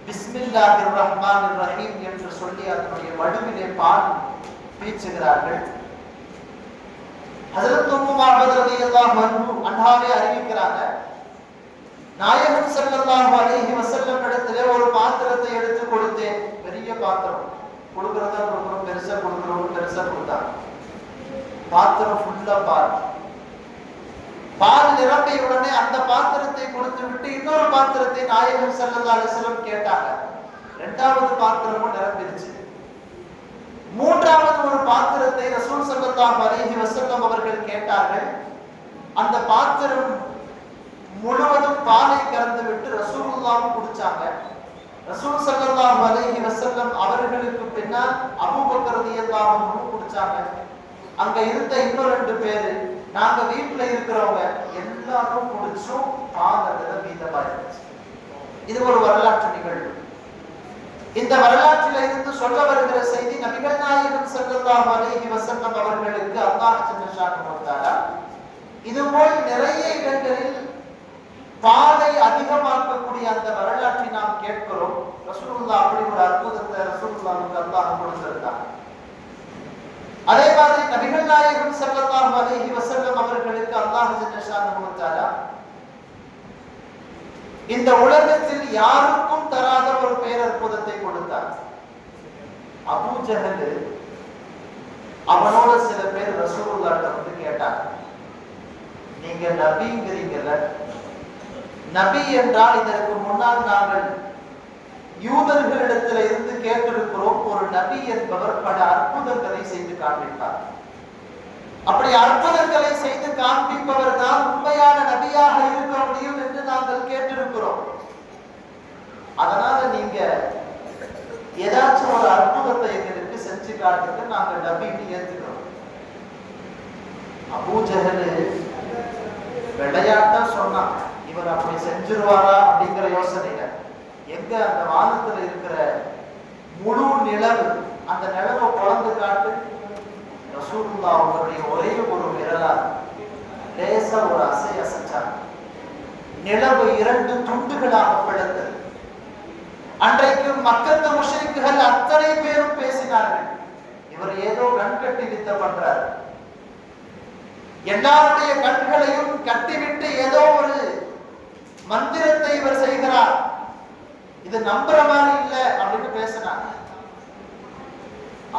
A: பிஸ்மில்லாஹிர் ரஹ்மானிர் ரஹீம் என்று சொல்லி அதனுடைய வடுவிலே பால் பீச்சுகிறார்கள். ஹஸரத் உம்மு மஅபத் ரலியல்லாஹு அன்ஹாவே அறிவிக்கிறாங்க, நாயகம் ஸல்லல்லாஹு அலைஹி வஸல்லம் இடத்திலே ஒரு பாத்திரத்தை எடுத்து கொடுத்தேன். பெரிய பாத்திரம், கொடுக்கறதா கொடுக்கணும், பெருசா கொடுக்கணும், பெருசா கொடுத்தாங்க. பாத்திரம் ஃபுல்லா பால் நிரம்பிய உடனே அந்த பாத்திரத்தை கொடுத்து விட்டு இன்னொரு பாத்திரத்தை நாயகம் ஸல்லல்லாஹு அலைஹி வஸல்லம் கேட்டாங்க. 2வது பாத்திரமும் நிரம்பிடுச்சு. 3வது ஒரு பாத்திரத்தை ரசூல் ஸல்லல்லாஹு அலைஹி வஸல்லம் அவர்கள் கேட்டார்கள். அந்த பாத்திரம் முழுவதும் பாலை கறந்து விட்டு ரசூலுல்லாஹ் குடிச்சாங்க. ரசூல் ஸல்லல்லாஹு அலைஹி வஸல்லம் அவர்களுக்கு பின்னால் அபூபக்கர் ரலியல்லாஹு அன்ஹு குடிச்சாங்க. அங்க இருந்த இன்னும் 2 பேரு, நாங்க வீட்டுல இருக்கிறவங்க எல்லாரும் குடிச்சும் பால் அதுல மீதமாயிருச்சு. இது ஒரு வரலாற்று நிகழ்வு. இந்த வரலாற்றில இருந்து சொல்ல வருகிற செய்தி, நபிகள் நாயகம் ஸல்லல்லாஹு அலைஹி வஸல்லம் அவர்களுக்கு அல்லாஹ் ஜல்லஷானஹு தஆலா இதுபோல் நிறைய இடங்களில் பாலை அதிகமாக்கக்கூடிய அந்த வரலாற்றை நாம் கேட்கிறோம். ரசூலுல்லாஹ் அப்படி ஒரு அற்புதத்தை ரசூலுல்லாஹ்வுக்கு அல்லாஹ் கொடுத்திருந்தார். அதே மாதிரி நபிகள் நாயகம் ஸல்லல்லாஹு அலைஹி வஸல்லம் அவர்களுக்கு அல்லாஹ் ஜல்லஷானஹு தஆலா இந்த உலகத்தில் யாருக்கும் தராத ஒரு பேரற்புதத்தை கொடுத்தார். அபூ ஜஹல் அவனோட சில பேர் ரசூலுல்லாஹ்ட்ட வந்து கேட்டாங்க, நீங்க நபிங்கிறீங்கல்ல, நபி என்றால் இதற்கு முன்னால் நாங்கள் யூதர்களிடத்தில் இருந்து கேட்டிருக்கிறோம், ஒரு நபி என்பவர் பல அற்புதங்களை செய்து காண்பிப்பார். அப்படி அற்புதங்களை செய்து காண்பிப்பவர் தான் உண்மையான நபியாக இருக்க முடியும் என்று நாங்கள் கேட்டிருக்கிறோம். அதனால நீங்க ஏதாச்சும் ஒரு அற்புதத்தை எங்களுக்கு செஞ்சு காட்டுங்க, நாங்கள் நபின்னு ஏற்றுக்கிறோம். அபூஜஹல் விளையாட்டா சொன்னான், இவர் அப்படி செஞ்சிருவாரா அப்படிங்கிற யோசனையில. எங்க அந்த வானத்துல இருக்கிற முழு நிலவு, அந்த நிலவை குழந்து காட்டு. ரசூலுல்லாஹ் அவர்களுடைய ஒரே ஒரு விரலால் லேசா ஒரு அசைச்சார். நிலவு 2 துண்டுகளாக பிளந்தது. அன்றைக்கு மக்கத்து முஷ்ரிக்குகள் அத்தனை பேரும் பேசினார்கள், இவர் ஏதோ கண்கட்டி வித்தை பண்றார், எல்லாருடைய கண்களையும் கட்டிவிட்டு ஏதோ ஒரு மந்திரத்தை இவர் செய்கிறார், இது நம்புற மாதிரி இல்லை அப்படின்னு பேசினார்.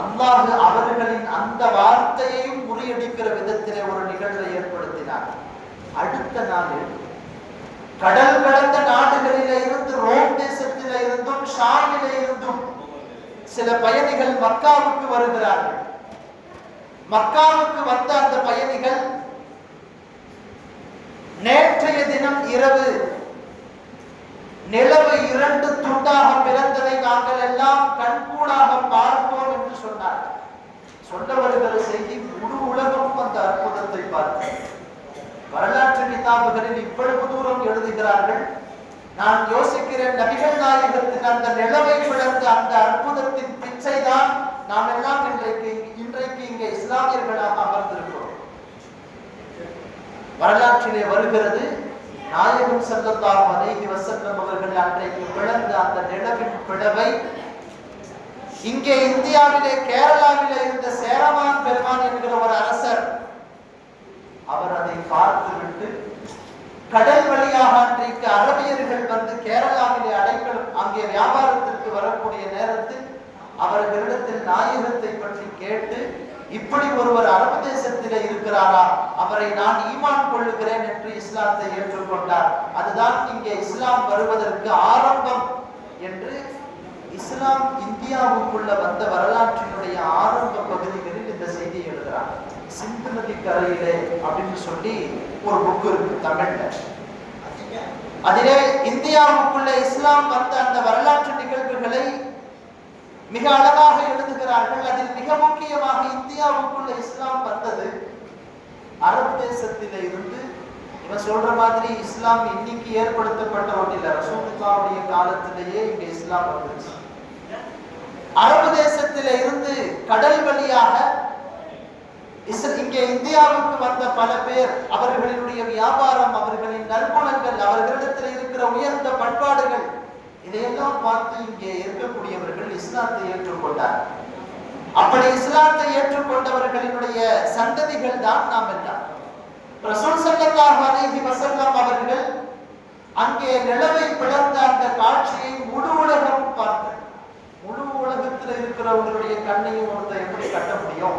A: அல்லாஹ் அவர்களின் அந்த வார்த்தையையும் முறியடிக்கிற விதத்திலே ஒரு நிகழ்வை ஏற்படுத்தினார். அடுத்த நாள் கடல் கடந்த நாடுகளிலே இருந்து, ரோம் தேசத்திலே இருந்தும் ஷாமிலே இருந்தும் சில பயணிகள் மக்காவுக்கு வருகிறார்கள். மக்காவுக்கு வந்த அந்த பயணிகள் நேற்றைய தினம் இரவு நிலவு 2 துண்டாக பிறந்ததை நாங்கள் எல்லாம் கண்கூடாக பார்த்தோம் என்று சொன்னார். சொல்ல வருகிற செய்தி முழு உலகம் அந்த அற்புதத்தை பார்த்து வரலாற்று கிதாபுகளில் இவ்வளவு தூரம் எழுதுகிறார்கள். நான் யோசிக்கிறேன், நபிகள் நாயகத்தின் அந்த நிலவை பிளந்த அந்த அற்புதத்தின் பிச்சை தான் நாம் எல்லாம் இன்றைக்கு இங்கே இஸ்லாமியர்களாக அமர்ந்திருக்கிறோம். வரலாற்றிலே வருகிறது, நாயகம் ஸல்லல்லாஹு அலைஹி வஸல்லம் அவர்கள் அன்றைக்கு பிளந்த அந்த நிலவின் பிளவை இங்கே இந்தியாவிலே கேரளாவிலே இருந்த சேரமான் பெருமான் என்கிற ஒரு அரசர், அவர் அதை பார்த்துவிட்டு கடல் வழியாக அன்றைக்கு அரபியர்கள் வந்து கேரளாவிலே அடைக்கலம் அங்கே வியாபாரத்திற்கு வரக்கூடிய நேரத்தில் அவர்களிடத்தில் நாயகத்தை பற்றி கேட்டு, இப்படி ஒருவர் அரபு தேசத்திலே இருக்கிறாரா, அவரை நான் ஈமான் கொள்ளுகிறேன் என்று இஸ்லாத்தை ஏற்றுக்கொண்டார். அதுதான் இங்கே இஸ்லாம் வருவதற்கு ஆரம்பம் என்று இஸ்லாம் இந்தியாவுக்குள்ள வந்த வரலாற்றினுடைய ஆரம்ப பகுதிகளில் இந்த செய்தியை எழுதுகிறார். சிந்து நதி கரையிலே அப்படின்னு சொல்லி ஒரு புக் இருக்கு தமிழ்ல. அதிலே இந்தியாவுக்குள்ள இஸ்லாம் வந்த அந்த வரலாற்று நிகழ்வுகளை மிக அழகாக எழுதுகிறார்கள். அதில் மிக முக்கியமாக இந்தியாவுக்குள்ள இஸ்லாம் வந்தது அரபு தேசத்தில இருந்து. இவன் சொல்ற மாதிரி இஸ்லாம் இன்னைக்கு ஏற்படுத்தப்பட்ட ஒன்றில்லை, ரசூலுல்லாஹ்வுடைய காலத்திலேயே இங்க இஸ்லாம் வந்துச்சு. அரபு தேசத்தில இருந்து கடல் வழியாக இங்கே இந்தியாவுக்கு வந்த பல பேர், அவர்களினுடைய வியாபாரம், அவர்களின் நற்குணங்கள், அவர்களிடத்தில் இருக்கிற உயர்ந்த பண்பாடுகள், இதையெல்லாம் பார்த்து இங்கே இருக்கக்கூடியவர்கள் இஸ்லாத்தை ஏற்றுக்கொண்டார். அப்படி இஸ்லாத்தை ஏற்றுக்கொண்டவர்களினுடைய சந்ததிகள் தான் நாம் எல்லாம். ரசூல் ஸல்லல்லாஹு அலைஹி வஸல்லம் அவர்கள் அங்கே நிலவை பிளந்த அந்த காட்சியை முழு உலகம் பார்த்தது. முழு உலகத்தில் இருக்கிறவங்களுடைய கண்ணையும் ஒருத்தர் எப்படி கட்ட முடியும்?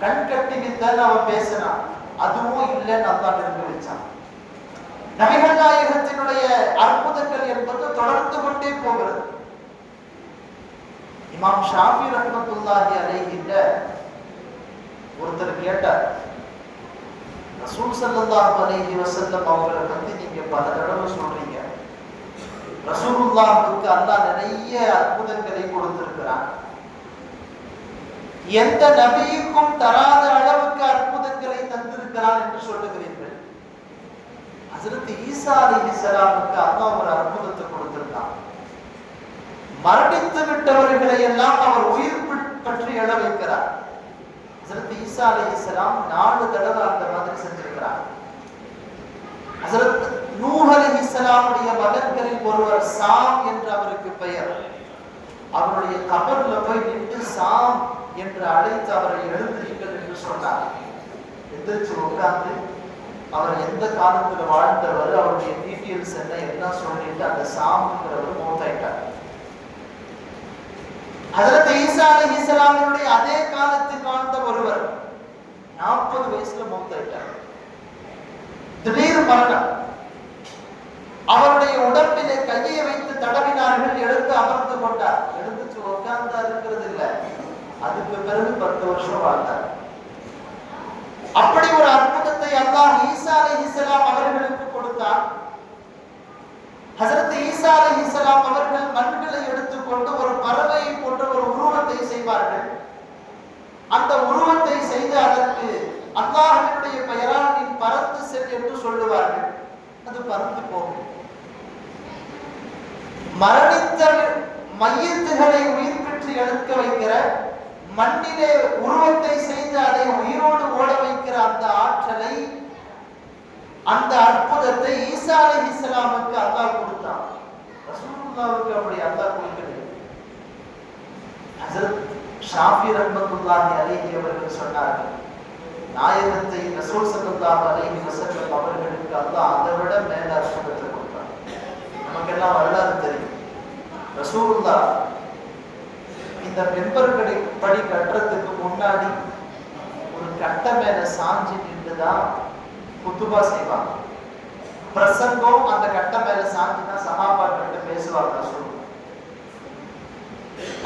A: கண் கட்டி வித்தான் அவன் பேசினான், அதுவும் இல்லைன்னு அல்லாஹ் நிறுத்தி வச்சான். நபிகள் நாயகத்தினுடைய அற்புதங்கள் என்பது தொடர்ந்து கொண்டே போகிறது. இமாம் ஷாஃபி ரஹ்மத்துல்லாஹி அலைஹி ஒருத்தர் கேட்டார், ரசூல் ஸல்லல்லாஹு அலைஹி வஸல்லம் அவங்களை பத்தி நீங்க பல தடவை சொல்றீங்க, ரசூலுல்லாஹ்வுக்கு அல்லாஹ் நிறைய அற்புதங்களை கொடுத்திருக்கிறான், எந்த நபிக்கும் தராத அளவுக்கு அற்புதங்களை தந்திருக்கிறான் என்று சொல்லுகிறீர்கள். ஹஜ்ரத் ஈசா அலைஹிஸ்ஸலாமுக்கு அல்லாஹ் ஒரு அற்புதத்தை கொடுத்திருக்கான். மரணித்து விட்டவர்களை எல்லாம் அவர் உயிர் பற்றி எழ வைக்கிறார். ஹஜ்ரத் ஈசா அலைஹிஸ்ஸலாம் 4 தடவை அந்த மாதிரி செஞ்சிருக்கிறார். ஹஜ்ரத் நூஹ் அலைஹிஸ்ஸலாமுடைய மகன்களில் ஒருவர் சாம் என்று அவருக்கு பெயர். அவருடைய கபர்ல போய் நின்று சாம் என்று அழைத்து அவரை எழுந்திருங்கள் என்று சொன்னார். எந்திரிச்சு உட்கார்ந்து அவர் எந்த காலத்துல வாழ்ந்தவர், அவருடைய டீட்டெயில்ஸ் என்ன எல்லாம் சொல்லிட்டு அந்த சாம்ங்கிறவர் மௌத்தாயிட்டார். ஹஜ்ரத் ஈசா அலைஹிஸ்ஸலாமுடைய அதே காலத்தில் வாழ்ந்த ஒருவர் 40 வயசுல மௌத்தாயிட்டார். திடீர் மரணம். அவருடைய உடம்பிலே கையை வைத்து தடவினார்கள், எழுந்து அமர்ந்து கொண்டார். எழுந்துச்சு உட்கார்ந்தா இருக்கிறது இல்லை, அதுக்கு பிறகு 10 வருஷம் வாழ்ந்தார். அப்படி ஒரு அற்புதத்தை அல்லாஹ் ஈசா அலைஹிஸ்ஸலாம் அவர்களுக்கு கொடுத்தார். ஹஜ்ரத் ஈசா அலைஹிஸ்ஸலாம் அவர்கள் மண்களை எடுத்துக்கொண்டு ஒரு பறவையை போன்ற ஒரு உருவத்தை செய்வார்கள். அந்த உருவத்தை செய்து அதற்கு அல்லாஹ்வினுடைய பெயரால் நீ பறந்து செல் என்று சொல்லுவார்கள். அது பறந்து போகும். மரணித்த மையத்துகளை உயிர் பெற்று எடுக்க வைக்கிற, மண்ணிலே உருவத்தை செய்து அதை உயிரோடு ஓட வைக்கிற அந்த ஆற்றலை, அந்த அற்புதத்தை ஈசா அலைஹிஸ்ஸலாமுக்கு அல்லாஹ் கொடுத்தான். ரசூலுல்லாஹ்வுக்கு அப்படி அல்லாஹ் கொடுக்கல. ஹஜ்ரத் ஷாஃபி ரஹ்மத்துல்லாஹி அலைஹி அவர்கள் சொன்னார்கள், நாயகத்தை ரசூல் ஸல்லல்லாஹு அலைஹி வஸல்லம் அவர்களுக்கு அல்லாஹ் அதை விட மேல அற்புதத்தை கொடுத்தார். நமக்கெல்லாம் வரலாறு தெரியும். ரசூலுல்லாஹ் இந்த மெம்பர்களை படி கட்டுறதுக்கு முன்னாடி ஒரு கட்டை மேல சாஞ்சி நின்றுதான் குத்துபா செய்வாங்க. பிரசங்கம் அந்த கட்டை மேல சாஞ்சிதான் சஹாபாக்கிட்ட பேசுவாங்க. ரசூல்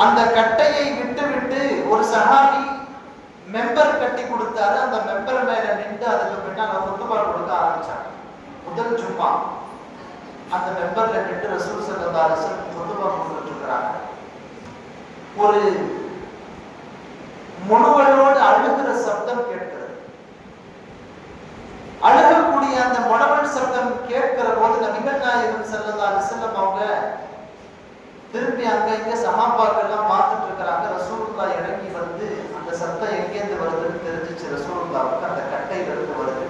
A: அந்த கட்டையை விட்டு விட்டு ஒரு சஹாபி மெம்பர் கட்டி கொடுத்தாரு. அந்த மெம்பர் மேல நின்று அதுக்கு பின்னால குத்துபா கொடுக்க ஆரம்பிச்சாங்க. முதல் ஜும்மா அந்த மெம்பர்ல நின்று ரசூல் ஸல்லல்லாஹு அலைஹி வஸல்லம் குத்துபா கொடுத்துட்டு இருக்காங்க. ஒரு முனவலோடு அழுகிற சப்தம் கேட்கிறது. அழுகக்கூடிய அந்த முனவல் சப்தம் கேட்கிற போது நபிகள் நாயகம் ஸல்லல்லாஹு அலைஹி வஸல்லம் அவங்க திரும்பி அங்க இங்க சஹாபாக்கெல்லாம் பார்த்துட்டு இருக்கிறாங்க. ரசூலுல்லாஹ் இறங்கி வந்து அந்த சத்தம் எங்கேருந்து வருதுன்னு தெரிஞ்சிச்சு. ரசூலுல்லாஹ்வுக்கு அந்த கட்டையில இருந்து வருது.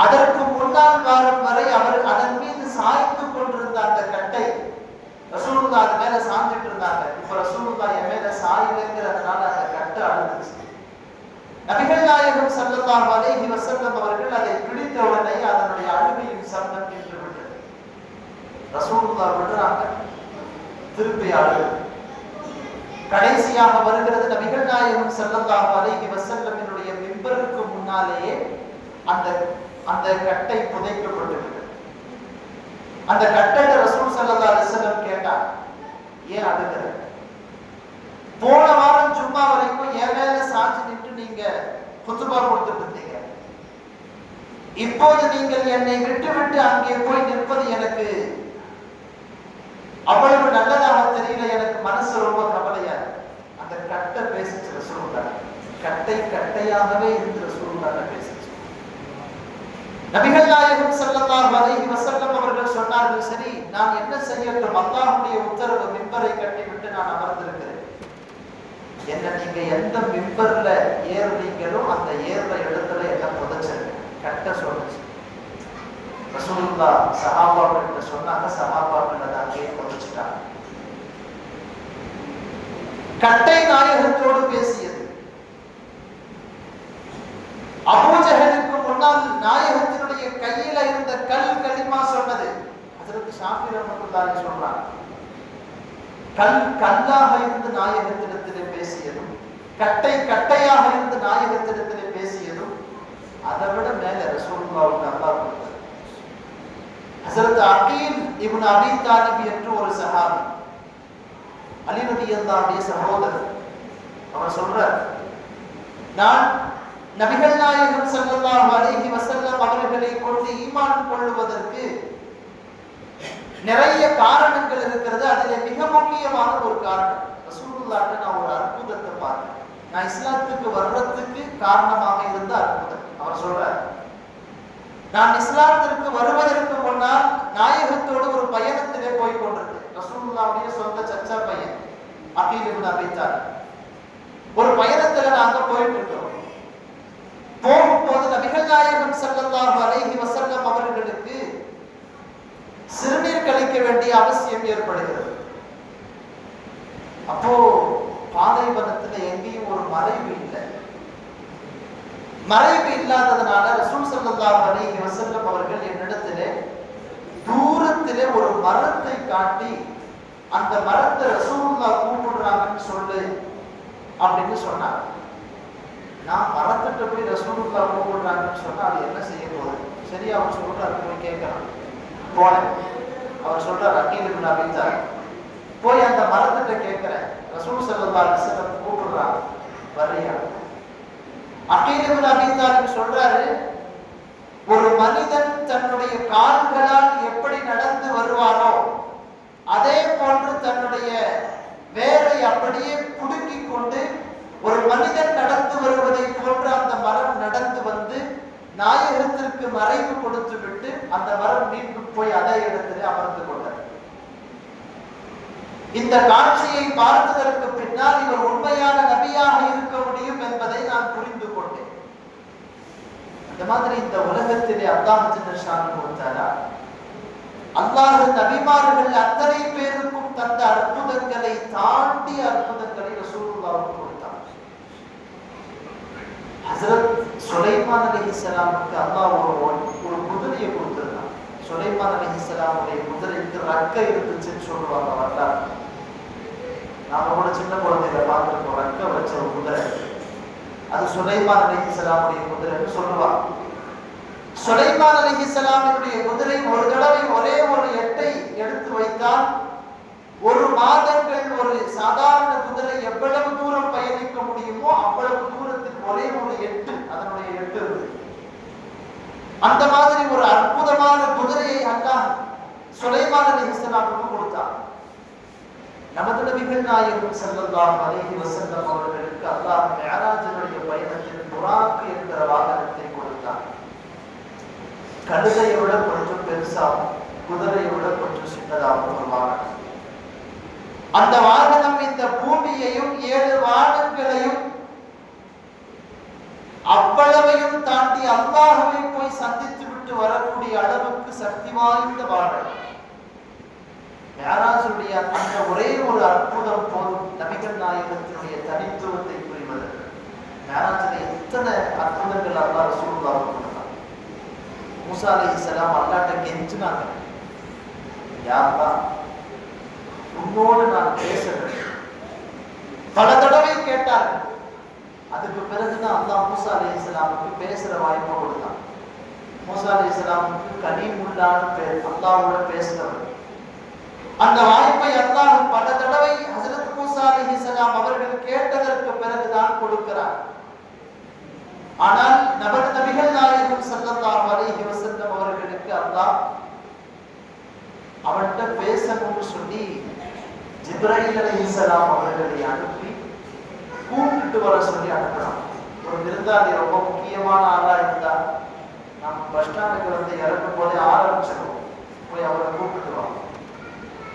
A: அதற்கு முன்னால் வாரம் வரை அவர் அதன் மீது சாய்ந்து கொண்டிருந்த அந்த கட்டை, ரசூலுல்லாஹ் அது மேல சாஞ்சிட்டு இருந்தாங்க. இப்ப ரசூலுல்லாஹ் என் மேல சாயலைங்கிறதுனால அந்த கட்டை அழுதுச்சு. நபிகள் நாயகம் ஸல்லல்லாஹு அலைஹி வஸல்லம் அவர்கள் அதை பிடித்த உடனே அதனுடைய அழுகையின் சப்தம் நின்று விட்டது. ரசூலுல்லாஹ் விடுறாங்க, திருப்பி அழுது. கடைசியாக வருகிறது நபிகள் நாயகம் ஸல்லல்லாஹு அலைஹி வஸல்லமினுடைய மிம்பருக்கு முன்னாலேயே அந்த அந்த கட்டை புதைக்கப்பட்டிருக்கிறது. அந்த கட்டையில ரசூல் ஸல்லல்லாஹு அலைஹி வஸல்லம் கேட்டார், ஏன் அழுகிற? போன வாரம் ஜும்மா வரைக்கும் என் மேல சாட்சி நின்று நீங்க குத்துபா கொடுத்துட்டு இருந்தீங்க. இப்போது நீங்கள் என்னை விட்டு விட்டு அங்கே போய் நிற்பது எனக்கு அவ்வளவு நல்லதாக தெரியல. எனக்கு மனசு ரொம்ப கவலையா. அந்த கட்டை பேசிச்சு ரசூலுல்லாஹ். கட்டை கட்டையாகவே இருந்து ரசூலுல்லாஹ் பேசிச்சு. நபிகள் நாயகம் ஸல்லல்லாஹு அலைஹி வஸல்லம் அவர்கள் சொன்னார்கள், சரி நான் என்ன செய்யட்டும்? அல்லாஹ்வுடைய உத்தரவு, மிம்பரை கட்டிவிட்டு நான் அமர்ந்திருக்கிறேன். என்ன நீங்க எந்த மிம்பர்ல ஏறுறீங்களோ அந்த ஏறுற இடத்துல என்ன புதைச்சிருங்க. கட்ட சொல்லுச்சு. ரசூலுல்லாஹ் சஹாபாக்கிட்ட சொன்னாங்க. சஹாபாக்கள் அதை அங்கேயே புதைச்சிட்டாங்க. கட்டை நாயகத்தோடு பேசியது. அபூஜஹலுக்கு முன்னால் நாயகத்தினுடைய கையில இருந்த கல் கலிமா சொன்னது. ஹஜ்ரத் ஷாஃபி ரஹ்மத்துல்லாஹி சொல்றாங்க, கல் கல்லாக இருந்து நாயகத்திடத்திலே பேசியதும், கட்டை கட்டையாக இருந்து நாயகத்திடத்திலே பேசியதும் அதை விட மேல ரசூலுல்லாஹ்வுக்கு அல்லாஹ் கொடுத்தார். ஹஜ்ரத் அகீல் இப்னு அபீ தாலிப் என்று ஒரு சஹாபி, அலி ரலியல்லாஹுடைய சகோதரர். அவர் சொல்றார், நான் நபிகள் நாயகம் ஸல்லல்லாஹு அலைஹி வஸல்லம் அவர்களை கொண்டு ஈமான் கொள்வதற்கு நிறைய காரணங்கள் இருக்கிறது. அதிலே மிக முக்கியமான ஒரு காரணம், ரசூலுல்லாஹ்ட்ட நான் ஒரு அற்புதத்தை பார்த்தேன். நான் இஸ்லாத்துக்கு வர்றதுக்கு காரணமாக இருந்த அற்புதம். அவர் சொல்றார், நான் இஸ்லாத்திற்கு வருவதற்கு முன்னால் நாயகத்தோடு ஒரு பயணத்திலே போய் கொண்டிருந்தேன். ரசூலுல்லாஹ்வுடைய சொந்த சச்சா பையன் அகீல் இப்னு அபீ தாலிப். ஒரு பயணத்துல நாங்க போயிட்டு இருக்கோம். போகும்போது நபிகள் நாயகம் ஸல்லல்லாஹு அலைஹி வஸல்லம் அவர்களுக்கு சிறுநீர் கழிக்க வேண்டிய அவசியம் ஏற்படுகிறது. அப்போ பாலைவனத்துல எங்கேயும் ஒரு மறைவு இல்லை. மறைவு இல்லாததுனால ரசூல் ஸல்லல்லாஹு அலைஹி வஸல்லம் அவர்கள் என்னிடத்திலே தூரத்திலே ஒரு மரத்தை காட்டி, அந்த மரத்தை ரசூலுல்லாஹ் கூப்பிடுறாங்கன்னு சொல்லு அப்படின்னு சொன்னாங்க. நான் மரத்திட்ட போய் ரசூலுல்லாஹ் கூப்பிடுறாங்கன்னு சொன்னா அது என்ன செய்ய போகுது? சரி, அவர் சொல்றாரு, போய் கேட்கலாம். போனேன். அவர் சொல்றார், அகீல் இப்னு அபீ தாலிப், போய் அந்த மரத்திட்ட கேட்கிறேன், ரசூல் ஸல்லல்லாஹு அலைஹி வஸல்லம் கூப்பிடுறாங்க, வர்றியா? அகீல் இப்னு அபீ தாலிப் சொல்றாரு, ஒரு மனிதன் தன்னுடைய கால்களால் எப்படி நடந்து வருவாரோ அதே போன்று தன்னுடைய வேரை அப்படியே புடுங்கிக் கொண்டு ஒரு மனிதன் நடந்து வருவதை போன்று அந்த மரம் நாயகத்திற்கு மறைவு கொடுத்து விட்டு அந்த மரம் மீண்டும் போய் அதே இடத்திலே அமர்ந்து கொண்டார். இந்த காட்சியை பார்த்ததற்கு பின்னால் இவர் உண்மையான நபியாக இருக்க முடியும் என்பதை நான் புரிந்து கொண்டேன். அந்த மாதிரி இந்த உலகத்திலே அல்லாஹ் ஜல்ல ஷானுஹு அல்லாஹ் நபிமார்கள் அத்தனை பேருக்கும் தந்த அற்புதங்களை தாண்டி அற்புதங்களை ரசூலுல்லாஹ்வுக்கு கொடுத்தார். ஹஜ்ரத் சுலைமான் அலைஹிஸ்ஸலாமுக்கு அல்லாஹ் ஒரு குதிரையை கொடுத்திருந்தார். சுலைமான் அலைஹிஸ்ஸலாமுடைய குதிரைக்கு ரக்கை இருந்துச்சுன்னு சொல்லுவாங்க வரலாறு. நாம கூட சின்ன குழந்தைகளை பார்த்துருக்கோம், ரக்கை வச்ச ஒரு குதிரை. அது சுலைமான் அலைஹிஸ்ஸலாமுடைய குதிரைன்னு சொல்லுவாங்க. சுலைமான் அலைஹிஸ்ஸலாமுடைய குதிரை ஒரு தடவை ஒரே ஒரு எட்டை எடுத்து வைத்தால் ஒரு மாதங்கள் ஒரு சாதாரண குதிரை எவ்வளவு தூரம் பயணிக்க முடியுமோ அவ்வளவு தூரத்தில் ஒரே ஒரு எட்டு, அதனுடைய எட்டு இருக்கு. அந்த மாதிரி ஒரு அற்புதமான குதிரையை அல்லாஹ் சுலைமான் அலைஹிஸ்ஸலாமுக்கு கொடுத்தார். நமது நபிகள் நாயகம் ஸல்லல்லாஹு அலைஹி வஸல்லம் அவர்களுக்கு அல்லாஹ் மிஅராஜுடைய பயணத்தில் புராக் என்கிற வாகனத்தை கொடுத்தார். கழுதையை விட கொஞ்சம் பெருசாகவும் குதிரையை விட கொஞ்சம் சின்னதாகவும் ஒரு வாகனம். அந்த வாகனம் இந்த பூமியையும் 7 வானங்களையும் அவ்வளவையும் தாண்டி அல்லாஹ்வை போய் சந்தித்து விட்டு வரக்கூடிய அளவுக்கு சக்தி வாய்ந்த வாகனம். மிஅராஜுடைய அந்த ஒரே ஒரு அற்புதம் போதும் நபிகள் நாயகத்தினுடைய தனித்துவத்தை புரிவதற்கு. மிஅராஜிலே எத்தனை அற்புதங்கள் அல்லாஹ் ரசூலுல்லாஹ்வுக்கு கொடுத்தார். மூசா அலைஹிஸ்ஸலாம் அல்லாஹ்ட்ட கெஞ்சினாங்க, யா அல்லாஹ் உன்னோடு நான் பேசுறேன். பல தடவை கேட்டார்கள். அதுக்கு பிறகுதான் அல்லாஹ் மூசா அலைஹிஸ்ஸலாமுக்கு பேசுற வாய்ப்பு கொடுத்தான். மூசா அலைஹிஸ்ஸலாமுக்கு கலீமுல்லாஹ் பேர், அல்லாஹ்வோட பேசுறவர். அந்த வாய்ப்பை அல்லாஹ் பல தடவை ஹஜ்ரத் மூசா அலைஹிஸ்ஸலாம் அவர்கள் கேட்டதற்கு பிறகுதான் கொடுக்கிறார். ஆனால் நமது நபிகள் நாயகம் ஸல்லல்லாஹு அலைஹி வஸல்லம் அவர்களுக்கு அல்லாஹ் அவன்கிட்ட பேசணும்னு சொல்லி ஜிப்ரீல் அலைஹிஸ்ஸலாம் அவர்களை அனுப்பி கூப்பிட்டு வர சொல்லி அனுப்புறான். ஒரு விருந்தாளி ரொம்ப முக்கியமான ஆளா இருந்தா நம்ம பஸ் ஸ்டாண்டுக்கு வந்து இறக்கும் போதே ஆரம்பிச்சிடும், போய் அவரை கூப்பிட்டு வரோம்.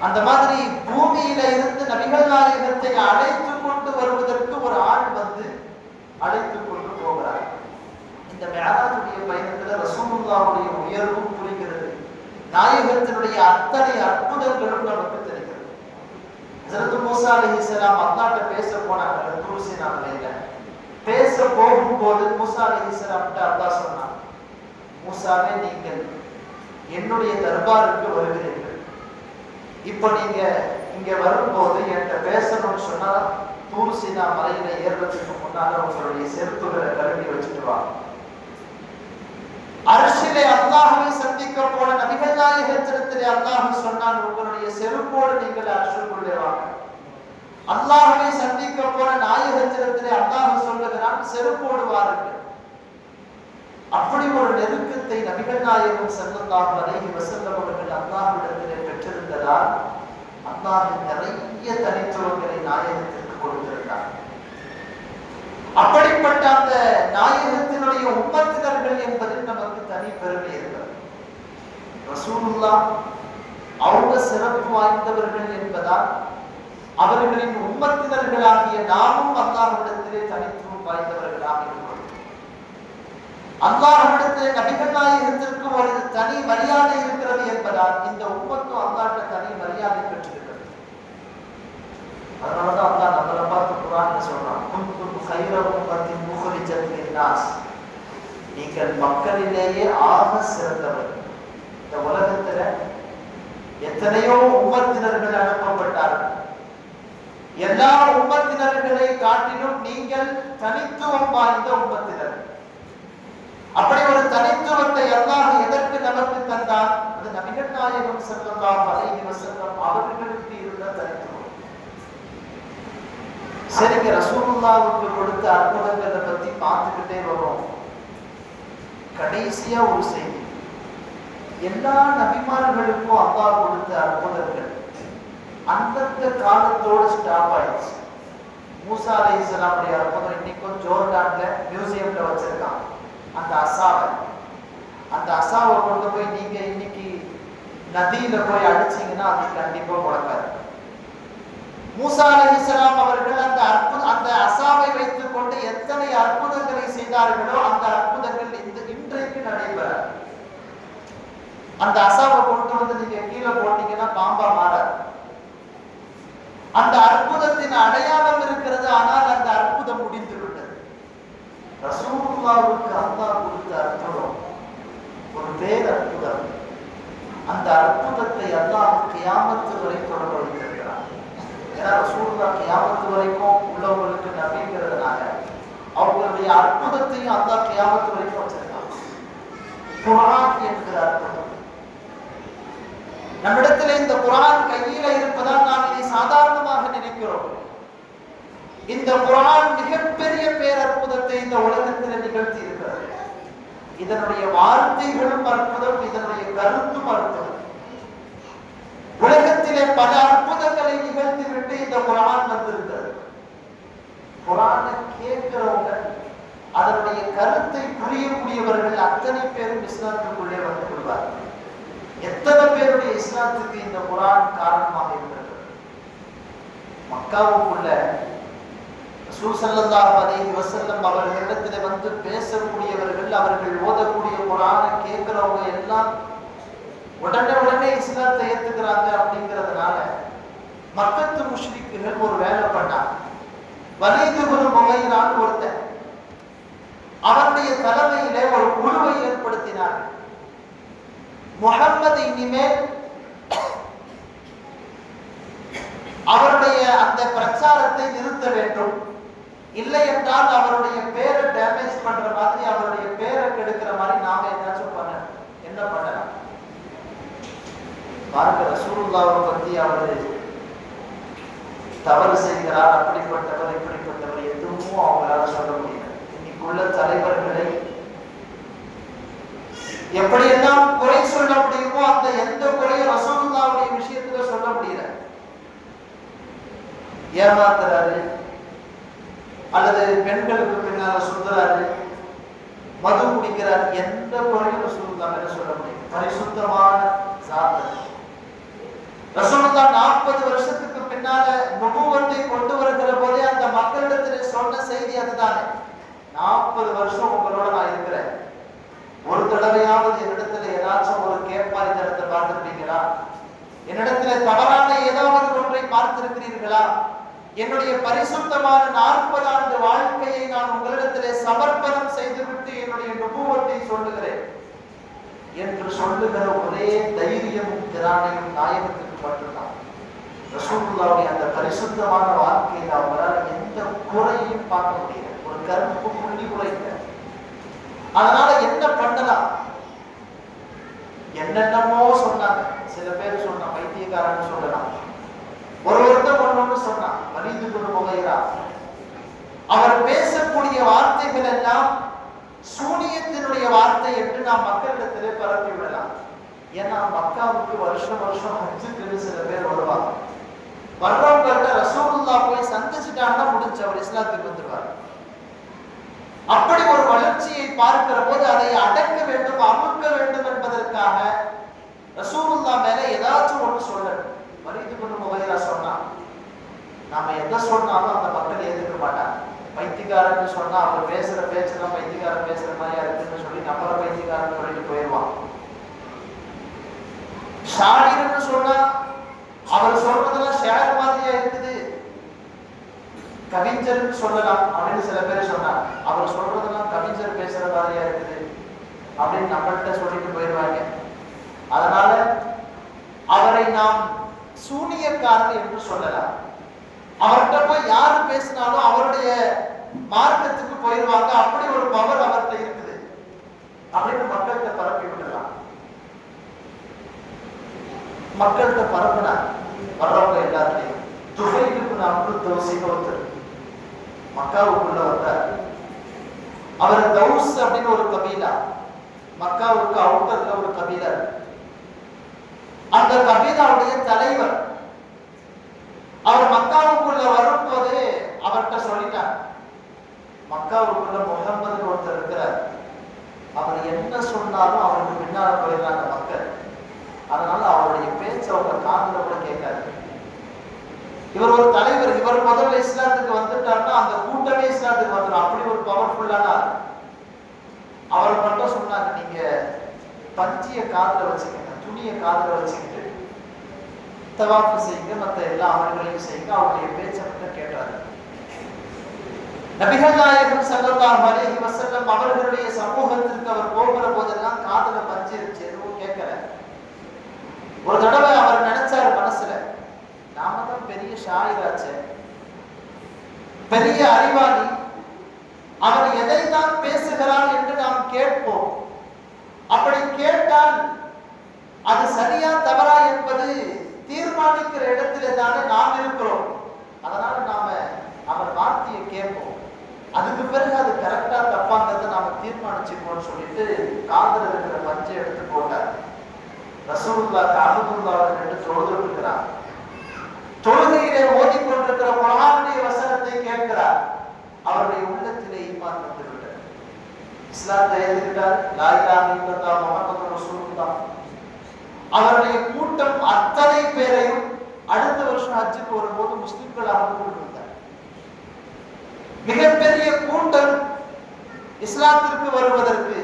A: அந்த மாதிரி பூமியில இருந்து நபிகள் நாயகத்தை அழைத்து கொண்டு வருவதற்கு ஒரு ஆள் வந்து அழைத்து கொண்டு போகிறார். இந்த மிஅராஜுடைய பயணத்துல ரசூலுல்லாஹ்வுடைய உயர்வும் புரிகிறது, நாயகத்தினுடைய அத்தனை அற்புதங்களும் நமக்கு தெரிகிறது. ஹஜ்ரத் மூசா அலைஹிஸ்ஸலாம் அல்லாஹ்ட்ட பேச போனாங்க தூர் சீனா மலையில. பேச போகும்போது மூசா அலைஹிஸ்ஸலாம்ட்ட அல்லாஹ் சொன்னான், மூசாவே நீங்கள் என்னுடைய தர்பாருக்கு வருகிறீர்கள். இப்ப நீங்க இங்க வரும்போது என்கிட்ட பேசணும்னு சொன்னா தூர் சீனா மலையில ஏறுறதுக்கு முன்னால உங்களுடைய செருப்புகளை கழுவி வச்சுட்டு வா. அர்ஷிலே அல்லாஹ்வை சந்திக்க போன நபிகள் நாயகத்திடத்திலே அல்லாஹ் சொன்னான், உங்களுடைய செருப்போடு நீங்கள் அர்ஷுக்குள்ளே வாங்க. அல்லாஹ்வை சந்திக்க போன நாயகத்திடத்திலே அல்லாஹ் சொல்லுகிறான், செருப்போடு வாருங்கள். அப்படி ஒரு நெருக்கத்தை நபிகள் நாயகம் ஸல்லல்லாஹு அலைஹி வஸல்லம் அவர்கள் அல்லாஹ்விடத்திலே பெற்றிருந்ததால் அல்லாஹ் நிறைய தனித்துவங்களை நாயகத்திற்கு கொடுத்திருந்தார். அப்படிப்பட்ட அந்த நாயகத்தினுடைய உம்மத்தினர்கள் என்பதில் நமக்கு தனி பெருமை இருக்கிறது. ரசூலுல்லாஹ் அவங்க சிறப்பு வாய்ந்தவர்கள் என்பதால் அவர்களின் உம்மத்தினர்களாகிய நாமும் அல்லாஹ்விடத்திலே தனித்துவம் வாய்ந்தவர்களாக இருக்கிறோம். அல்லாஹ்விடத்திலே நபிகள் நாயகத்திற்கு ஒரு தனி மரியாதை இருக்கிறது என்பதால் இந்த உம்மத்தும் அல்லாஹ்விட தனி மரியாதை பெற்றிருக்கிறது. அதனாலதான் அல்லாஹ் நம்மளை பார்த்து குர்ஆன்ல சொல்றான், குன்தும் கைர உம்மத்தின் முஹ்ரிஜத் லின்னாஸ், நீங்கள் மக்களிலேயே ஆக சிறந்தவர். இந்த உலகத்துல எத்தனையோ உம்மத்தினர்கள் அனுப்பப்பட்டார்கள். எல்லா உம்மத்தினர்களை காட்டிலும் நீங்கள் தனித்துவம் வாய்ந்த உம்மத்தினர். அப்படி ஒரு தனித்துவத்தை அல்லாஹ் எதற்கு நமக்கு தந்தான்? அது நபிகள் நாயகம் ஸல்லல்லாஹு அலைஹி வஸல்லம் அவர்களுக்கு இருந்த தனித்துவம். சரிங்க, ரசூலுல்லாஹ்வுக்கு கொடுத்த அற்புதங்களை பத்தி பார்த்துக்கிட்டே வரோம். கடைசியா ஒரு செய்தி, எல்லா நபிமார்களுக்கும் அல்லாஹ் கொடுத்த அற்புதங்கள் அந்தந்த காலத்தோட ஸ்டாப் ஆயிடுச்சு. மூசா அலைஹிஸ்ஸலாமுடைய அற்புதம் இன்னைக்கும் ஜோர்டான்ல மியூசியம்ல வச்சிருக்காங்க. அந்த அசாவை அந்த அசாவை கொண்டு போய் நீங்க இன்னைக்கு நதியில போய் அடிச்சீங்கன்னா அது கண்டிப்பா முடக்காது. மூசா அலைஹிஸ்ஸலாம் அவர்கள் அந்த அசாவை வைத்துக் கொண்டு எத்தனை அற்புதங்களை செய்தார்களோ அந்த அற்புதங்கள் இன்றைக்கு நடைபெறாது. அந்த அசாவை கொண்டு வந்து நீங்க கீழே போட்டீங்கன்னா பாம்பா மாறாது. அந்த அற்புதத்தின் அடையாளம் இருக்கிறது, ஆனால் அந்த அற்புதம் முடிந்து விட்டது. ரசூலுல்லாஹ்வுக்கு அல்லாஹ் கொடுத்த அற்புதம் ஒரு பேர் அற்புதம். அந்த அற்புதத்தை அல்லாஹ் கியாமத்து வரை தொடர வைத்திருக்கிறார். ஏன்னா ரசூலுல்லாஹ் கியாமத்து வரைக்கும் உள்ளவங்களுக்கு நபிங்கிறதுனால அவங்களுடைய அற்புதத்தையும் அல்லாஹ் கியாமத்து வரைக்கும் வச்சிருக்காங்க. குர்ஆன் என்கிற அற்புதம் நம்மிடத்தில் இந்த குர்ஆன் கையில இருப்பதால் நாம் இதை சாதாரணமாக நினைக்கிறோம். இந்த குர்ஆன் மிகப்பெரிய பேரற்புதத்தை இந்த உலகத்தில் நிகழ்த்தி இருக்கிறது. இதனுடைய வார்த்தைகளும் அற்புதம், இதனுடைய கருத்தும் அற்புதம். உலகத்திலே பல அற்புதங்களை நிகழ்த்திவிட்டு இந்த குர்ஆன் வந்திருக்கிறது. குர்ஆனை கேட்கிறவங்க, அதனுடைய கருத்தை புரியக்கூடியவர்கள் அத்தனை பேரும் இஸ்லாத்துக்குள்ளே வந்து கொள்வார்கள். எத்தனை பேருடைய இஸ்லாத்துக்கு இந்த குர்ஆன் காரணமாக இருக்கிறது. மக்காவுக்குள்ள ரசூல் ஸல்லல்லாஹு அலைஹி வஸல்லம் அவர்களிடத்திலே வந்து பேசக்கூடியவர்கள், அவர்கள் ஓதக்கூடிய குர்ஆனை கேட்கிறவங்க எல்லாம் உடனே இஸ்லாத்தை ஏத்துக்கிறாங்க. அப்படிங்கிறதுனால மக்கத்து முஷ்ரிக்குகள் ஒரு வேலை பண்ணாங்க. வலீத் இப்னு முகைரான் ஒருத்தன், அவருடைய தலைமையிலே ஒரு குழுவை ஏற்படுத்தினார். முஹம்மது இனிமேல் அவருடைய அந்த பிரச்சாரத்தை நிறுத்த வேண்டும், இல்லை என்றால் அவருடைய பேரை டேமேஜ் பண்ற மாதிரி, அவருடைய பேரை கெடுக்கிற மாதிரி நாம ஏதாச்சும் என்ன பண்ணலாம். பாருங்க, ரசூலுல்லாஹ்வை பத்தி அவர் தவறு செய்கிறார், அப்படிப்பட்டவர் இப்படிப்பட்டவர் எதுவும் அவங்களால சொல்ல முடியல. இன்னைக்குள்ள தலைவர்களை எப்படியெல்லாம் குறை சொல்ல முடியுமோ அந்த எந்த குறையும் ரசூலுல்லாஹ்வுடைய விஷயத்துல சொல்ல முடியல. ஏமாத்துறாரு, அல்லது பெண்களுக்கு பின்னால சுத்துறாரு, மது குடிக்கிறார், எந்த குறையும் ரசூலுல்லாஹ் மேல சொல்ல முடியும். பரிசுத்தமான சாதனை. ரசூலுல்லாஹ் 40 வருஷத்துக்கு பின்னால நுபுவத்தை கொண்டு வருகிற போதே அந்த மக்களிடத்தில் சொன்ன செய்தி அதுதானே, 40 வருஷம் உங்களோட நான் இருக்கிறேன், ஒரு தடவையாவது என்னிடத்துல ஏதாச்சும் ஒரு கேட்பார் இந்த இடத்தை பார்த்திருப்பீங்களா, என்னிடத்துல தவறான ஏதாவது ஒன்றை பார்த்திருக்கிறீர்களா, என்னுடைய பரிசுத்தமான 40 ஆண்டு வாழ்க்கையை நான் உங்களிடத்திலே சமர்ப்பணம் செய்துவிட்டு என்னுடைய நுபுவத்தை சொல்லுகிறேன் என்று சொல்லுகிற ஒரே தைரியமும் திராணையும் நாயகத்துக்கு மட்டும்தான். ரசூலுல்லாஹ்வுடைய அந்த பரிசுத்தமான வாழ்க்கையில் அவங்களால் எந்த குறையும் பார்க்க முடியல, ஒரு கருப்பு புள்ளி கூட இல்லை. அதனால என்ன பண்ணலாம், என்னென்னமோ சொன்னாங்க. சில பேர் சொன்ன பைத்தியக்காரன்னு சொல்லலாம், ஒருத்தர் ஒண்ணு சொன்னான். வலீத் இப்னு முகைரா அவர் பேசக்கூடிய வார்த்தைகள் எல்லாம் சூனியத்தினுடைய வார்த்தை என்று நாம் மக்களிடத்திலே பரப்பி விடலாம். ஏன்னா மக்காவுக்கு வருஷம் ஹஜ்ஜுக்கு சில பேர் வருவாங்க. வர்றவங்கள்ட்ட ரசூலுல்லாஹ் போய் சந்திச்சுட்டான்னா முடிஞ்சு, அவர் இஸ்லாத்துக்கு வந்துடுவார். அப்படி ஒரு வளர்ச்சியை பார்க்கிற போது அதை அடக்க வேண்டும், அமுக்க வேண்டும் என்பதற்காக ரசூலுல்லாஹ் மேல ஏதாச்சும் ஒன்று சொல்லணும். வலீத் இப்னு முகைரா சொன்னா, நாம எதை சொன்னாலும் அந்த மக்கள் ஏத்துக்க மாட்டாங்க. பைத்தியக்காரன்னு சொன்னா அவர் பேசுற பேச்செல்லாம் பைத்தியக்காரன் பேசுற மாதிரியா இருக்குன்னு சொல்லி நம்மள பைத்தியக்காரன் சொல்லிட்டு போயிடுவான். ஷாயிர்னு சொன்னா அவர் சொல்றதெல்லாம் ஷேர் மாதிரியா இருக்குது, கவிஞர்னு சொல்லலாம் அப்படின்னு சில பேர் சொன்னாங்க. அவர் சொல்றதெல்லாம் கவிஞர் பேசுற மாதிரியா இருக்குது அப்படின்னு நம்மள்கிட்ட சொல்லிட்டு போயிடுவாங்க. அதனால அவரை நாம் சூனியக்காரர் என்று சொல்லலாம். அவர்கிட்ட போய் யாரு பேசினாலும் அவருடைய மார்க்கத்துக்கு போயிடுவாங்க. அப்படி ஒரு பவர் அவர்கிட்ட இருக்குது அப்படின்னு மக்கள்கிட்ட பரப்பி விடலாம். மக்கள்கிட்ட பரப்புனா வர்றவங்க எல்லாத்தையும் துஃபைலுக்கு அப்து தௌசின்னு ஒருத்தர் மக்காவுக்குள்ள வந்தார். அவர் தௌஸ் அப்படின்னு ஒரு கபீலா, மக்காவுக்கு அவுட்டர்ல ஒரு கபீலா. அந்த கபீலாவுடைய தலைவர் அவர் மக்காவுக்குள்ள வரும்போது அவர்கிட்ட சொல்லிட்டார், மக்காவுக்குள்ள முஹம்மது ஒருத்தர் இருக்கிறார், அவர் என்ன சொன்னாலும் அவர் அதனால அவருடைய பேச்சு அவங்க காதுல கூட கேட்காது. இவர் ஒரு தலைவர், இவர் முதல்ல இஸ்லாத்துக்கு வந்துட்டாருன்னா அந்த கூட்டமே இஸ்லாத்துக்கு வந்துடும். அப்படி ஒரு பவர்ஃபுல்லான ஆள். அவர் மட்டும் சொன்னாங்க, நீங்க பஞ்சிய காதுல வச்சுக்கங்க, துணியை காதுல வச்சுக்கிட்டு தவாஃபு செய்யுங்க, மற்ற எல்லா அமல்களையும் செய்யுங்க. அவருடைய பேச்சை மட்டும் கேட்டாரு. நபிகள் நாயகம் ஸல்லல்லாஹு அலைஹி வஸல்லம் அவர்களுடைய சமூகத்திற்கு அவர் போகிற போதெல்லாம் காதுல பஞ்சு இருந்துச்சு, எதுவும் கேட்கல. ஒரு தடவை அவர் நினைச்சாரு மனசுல, நாம தான் பெரிய ஷாயிராச்சு, பெரிய அறிவாளி, அவர் எதைத்தான் பேசுகிறார் என்று நாம் கேட்போம். அப்படி கேட்டால் அது சரியா தவறா என்பது தீர்மானிக்கிற இடத்திலே தானே நாம் இருக்கிறோம். அதனால நாம அவர் வார்த்தையை கேட்போம். அதுக்கு பிறகு அது கரெக்டா தப்பாங்கிறத நாம தீர்மானிச்சுக்கணும்னு சொல்லிட்டு காதல் இருக்கிற பஞ்சை எடுத்து போட்டார். ரசூலுல்லாஹ் காபத்துல்லாஹ்வை நின்று தொழுதுட்டு இருக்கிறார். தொழுகையிலே ஓதிக்கொண்டிருக்கிற குர்ஆனுடைய வசனத்தை கேட்கிறார். அவருடைய உள்ளத்திலே ஈமான் வந்துவிட்டது. இஸ்லாத்தை ஏற்றுக்கிட்டார். லா இலாஹ இல்லல்லாஹ் முஹம்மது ரசூலுல்லாஹ். அவருடைய கூட்டம் அத்தனை பேரையும் அடுத்த வருஷம் ஹஜ்ஜுக்கு வரும்போது முஸ்லிம்களாக கொண்டு வந்தார். மிகப்பெரிய கூட்டம் இஸ்லாத்திற்கு வருவதற்கு,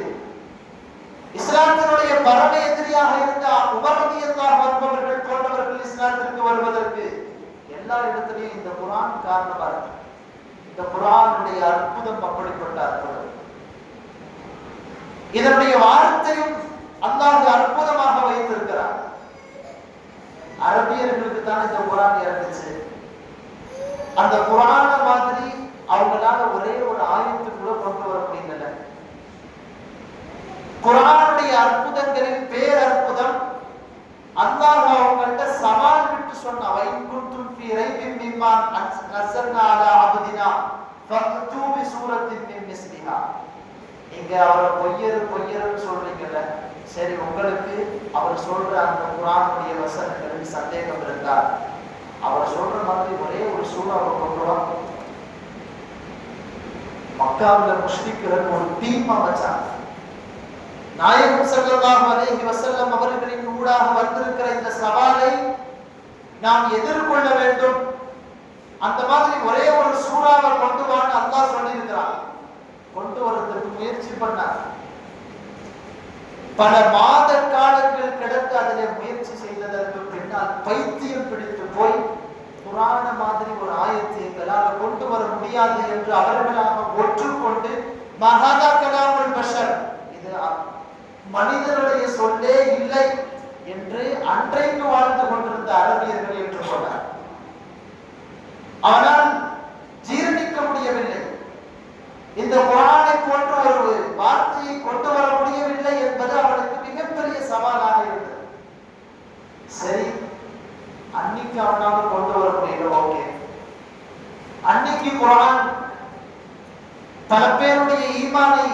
A: இஸ்லாத்தினுடைய பரம எதிரியாக இருந்த உமர் ரலியல்லாஹு அன்ஹு அவர்கள் போன்றவர்கள் இஸ்லாத்திற்கு வருவதற்கு எல்லா இடத்திலையும் இந்த குர்ஆன் காரணமா இருக்கு. இந்த குர்ஆனுடைய அற்புதம் அப்படிப்பட்ட அற்புதம். இதனுடைய வார்த்தையும் அல்லாஹ் அற்புதமாக வைத்திருக்கிறார். அரபியர்களுக்கு தான் இந்த குர்ஆன் இறங்குச்சு. அந்த குர்ஆன மாதிரி அவங்களால ஒரே ஒரு ஆயத்து கூட கொண்டு வர முடியல. குர்ஆனுடைய அற்புதங்களின் பேரற்புதம் அல்லாஹ் அவங்கள்ட்ட சவால் விட்டு சொன்ன, வைன் குன்தும் ஃபீ ரைபின் மிம்மா நஸல்னா அலா அப்தினா ஃபஅது பி சூரத்தின் மின் மிஸ்லிஹா. நீங்க அவரை பொய்யர்னு சொல்றீங்கல்ல, சரி, உங்களுக்கு அவர் சொல்ற அந்த குர்ஆனுடைய வசனங்களில் சந்தேகம் இருந்தால் அவர் சொல்ற மாதிரி ஒரே ஒரு சூறாவை கொண்டு வாங்க. மக்காவில் முஷ்ரிக்குகள் ஒரு டீம் அமைச்சாங்க. நாயகம் ஸல்லல்லாஹு அலைஹி வஸல்லம் அவர்களின் ஊடாக வந்திருக்கிற இந்த சவாலை நாம் எதிர்கொள்ள வேண்டும். அந்த மாதிரி ஒரே ஒரு சூறாவை கொண்டு வான்னு அல்லாஹ் சொல்லியிருக்கிறான். கொண்டு வரதுக்கு முயற்சி பண்ணார். பல மாத காலங்கள் கிடந்து அதிலே முயற்சி செய்ததற்கு பின்னால் பைத்தியம் பிடித்து போய் குர்ஆன மாதிரி ஒரு ஆயத்தை எங்களால் கொண்டு வர முடியாது என்று அவர்களாக ஒற்றுக்கொண்டு மஹாதா கலாமுல் பஷர், இது மனிதனுடைய சொல்லே இல்லை என்று அன்றைக்கு வாழ்ந்து கொண்டிருந்த அரபியர்கள் ஏற்றுக்கொண்டார். ஆனால் ஜீரணிக்க முடியவில்லை. இந்த குர்ஆனை போன்ற ஒரு வார்த்தையை கொண்டு வர முடியவில்லை என்பது அவனுக்கு மிகப்பெரிய சவாலாக இருந்தது. சரி, அன்னைக்கு அவனால கொண்டு வர முடியல, ஓகே. அன்னைக்கு குர்ஆன் பல பேருடைய ஈமானை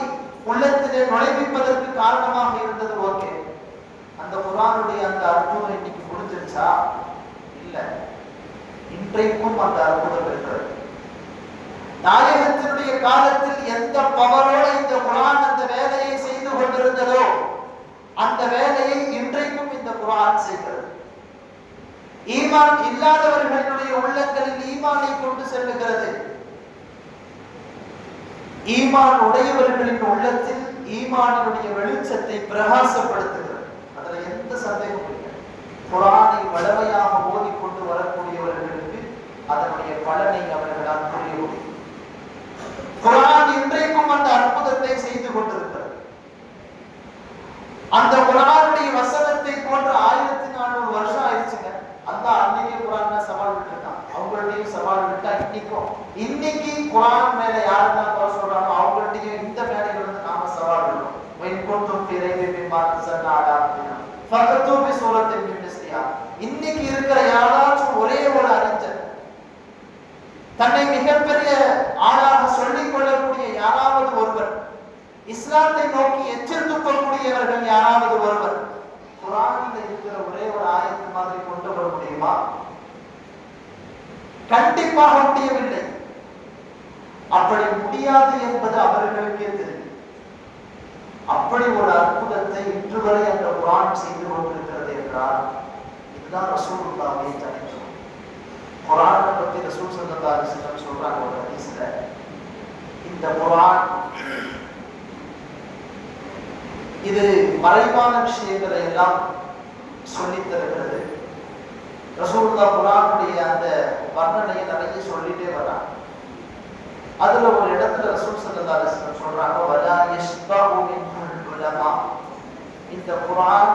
A: உள்ளத்திலே நுழைவிப்பதற்கு காரணமாக இருந்தது, ஓகே. அந்த குர்ஆனுடைய அந்த அற்புதம் இன்னைக்கு முடிஞ்சிருச்சா? இல்ல, இன்றைக்கும் அந்த அற்புதம் இருக்கிறது. நாயகத்தினுடைய காலத்தில் எந்த பவரோட இந்த குர்ஆன் அந்த வேலையை செய்து கொண்டிருந்ததோ அந்த வேலையை இன்றைக்கும் இந்த குர்ஆன் செய்கிறது. ஈமான் இல்லாதவர்களுடைய உள்ளங்களில் ஈமானை கொண்டு செல்லுகிறது. ஈமான் உடையவர்களின் உள்ளத்தில் ஈமானினுடைய வெளிச்சத்தை பிரகாசப்படுத்துகிறது. அதுல எந்த சந்தேகமும் இல்லை. குர்ஆனை வளமையாக ஓதிக்கொண்டு வரக்கூடியவர்களுக்கு அதனுடைய பலனை அவர்களால் புரிய முடியும். குர்ஆன் இன்றைக்கும் அந்த அற்புதத்தை செய்து கொண்டிருக்கிறது. அந்த குர்ஆனுடைய வசனத்தை போன்ற 1400 வருஷம் ஆயிடுச்சுங்க. அல்லாஹ் அன்னைக்கு குர்ஆன்ல சவால் விட்டுட்டான், அவங்கள்ட்டையும் சவால் விட்டா இன்னைக்கு குர்ஆன் மேல யாரெல்லாம் குறை சொல்றாங்க அவங்கள்ட்டையும் இந்த மேடையில இருந்து நாம சவால் விடுறோம். வைன் குன்தும் ஃபீ ரைபின் மிம்மா நஸல்னா அலா அப்தினா ஃபஅது பி சூரத்தின் மின் மிஸ்லிஹா. இன்னைக்கு இருக்கிற யாராச்சும் ஒரே ஒரு அறிஞர், தன்னை மிகப்பெரிய ஆளாக சொல்லிக் கொள்ளக்கூடிய யாராவது ஒருவர், இஸ்லாத்தை நோக்கி எச்சில் துப்பக்கூடியவர்கள் யாராவது ஒருவர் குர்ஆன்ல இருக்கிற ஒரே ஒரு ஆயத்து மாதிரி கொண்டு வர முடியுமா? கண்டிப்பாக முடியவில்லை. அப்படி முடியாது என்பது அவர்களுக்கே தெரியும். அப்படி ஒரு அற்புதத்தை இன்று வரை அந்த குர்ஆன் செய்து கொண்டிருக்கிறது என்றால் ஸல்லல்லாஹு அலைஹி வஸல்லம் சொல்றாங்க ஒரு ஹதீஸ்ல, இந்த குர்ஆன் இது மறைவான விஷயங்களை எல்லாம் சொல்லித் தருகிறது. ரசூலுல்லாஹ் குர்ஆனுடைய அந்த வர்ணனையை நிறைய சொல்லிட்டே வர்றாங்க. அதுல ஒரு இடத்துல ரசூல் ஸல்லல்லாஹு அலைஹி வஸல்லம் சொல்றாங்க, வலா யஷ்பஉ மின்ஹுல் உலமா, இந்த குர்ஆன்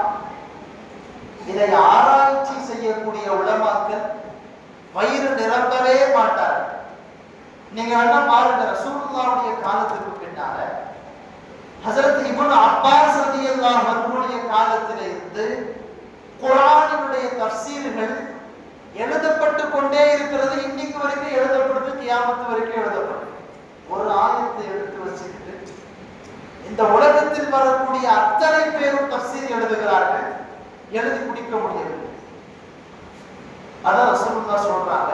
A: இதை ஆராய்ச்சி செய்யக்கூடிய உலமாக்கள் வயிறு நிரம்பவே மாட்டார்கள். நீங்க வேணா பாருங்க, ரசூலுல்லாஹ்வுடைய காலத்துக்கு பின்னால ஹஜ்ரத் இப்னு அப்பாஸ் ரலியல்லாஹு அன்ஹுடைய காலத்திலே இருந்து குர்ஆனினுடைய தஃசீர்கள் எழுதப்பட்டு கொண்டே இருக்கிறது. இன்னைக்கு வரைக்கும் எழுதப்படுது, கியாமத் வரைக்கும் எழுதப்படுது. ஒரு ஆயத்தை எடுத்து வச்சுக்கிட்டு இந்த உலகத்தில் வரக்கூடிய அத்தனை பேரும் தஃசீர் எழுதுகிறார்கள், எழுதி முடிக்க முடியவில்லை. அதான் ரசூலுல்லாஹ் சொல்றாங்க,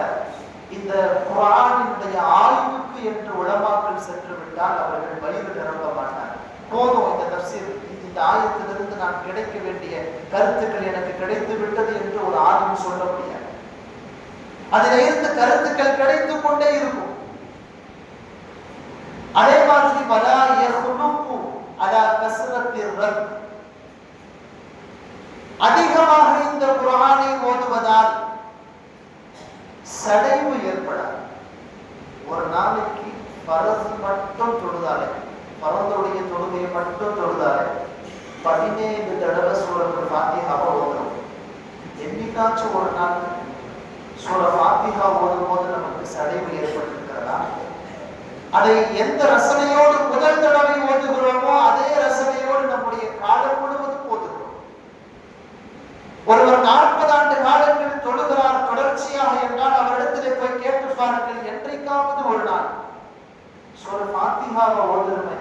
A: இந்த குர்ஆனினுடைய ஆய்வுக்கு என்று உலமாக்கள் சென்று விட்டால் அவர்கள் வயிறு நிரம்ப மாட்டார்கள். போதும், இந்த தஃசீர், இந்த ஆயத்திலிருந்து நான் கிடைக்க வேண்டிய கருத்துக்கள் எனக்கு கிடைத்து விட்டது என்று ஒரு ஆலிம் சொல்ல முடியாது. அதில் இருந்து கருத்துக்கள் கிடைத்துக் கொண்டே இருக்கும். அதே மாதிரி வலா யஹ்லுகு அலா கஸ்ரத்திர் ரத், அதிகமாக இந்த குர்ஆனை ஓதுவதால் சடைவு ஏற்படாது. ஒரு நாளைக்கு பரஸ் மட்டும் தொழுதாலே, பரந்தோடைய தொழுகையை மட்டும் தொழுதாலே 17 தடவை சூரத்துல் ஃபாத்திஹாவை ஓதுறோம். என்னைக்காச்சும் ஒரு நாள் சூரா ஃபாத்திஹா ஓதும் போது நமக்கு சடைவு ஏற்பட்டிருக்கிறதா? அதை எந்த ரசனையோடு முதல் தடவை ஓதுகிறோமோ அதே ரசனையோடு நம்முடைய காலம் முழுவதும் ஓதுகிறோம். ஒருவர் 40 ஆண்டு காலங்கள் தொழுகிறார் தொடர்ச்சியாக என்றால் அவரிடத்திலே போய் கேட்டு பாருங்கள், என்றைக்காவது ஒரு நாள் சூரா ஃபாத்திஹாவை ஓதுறமே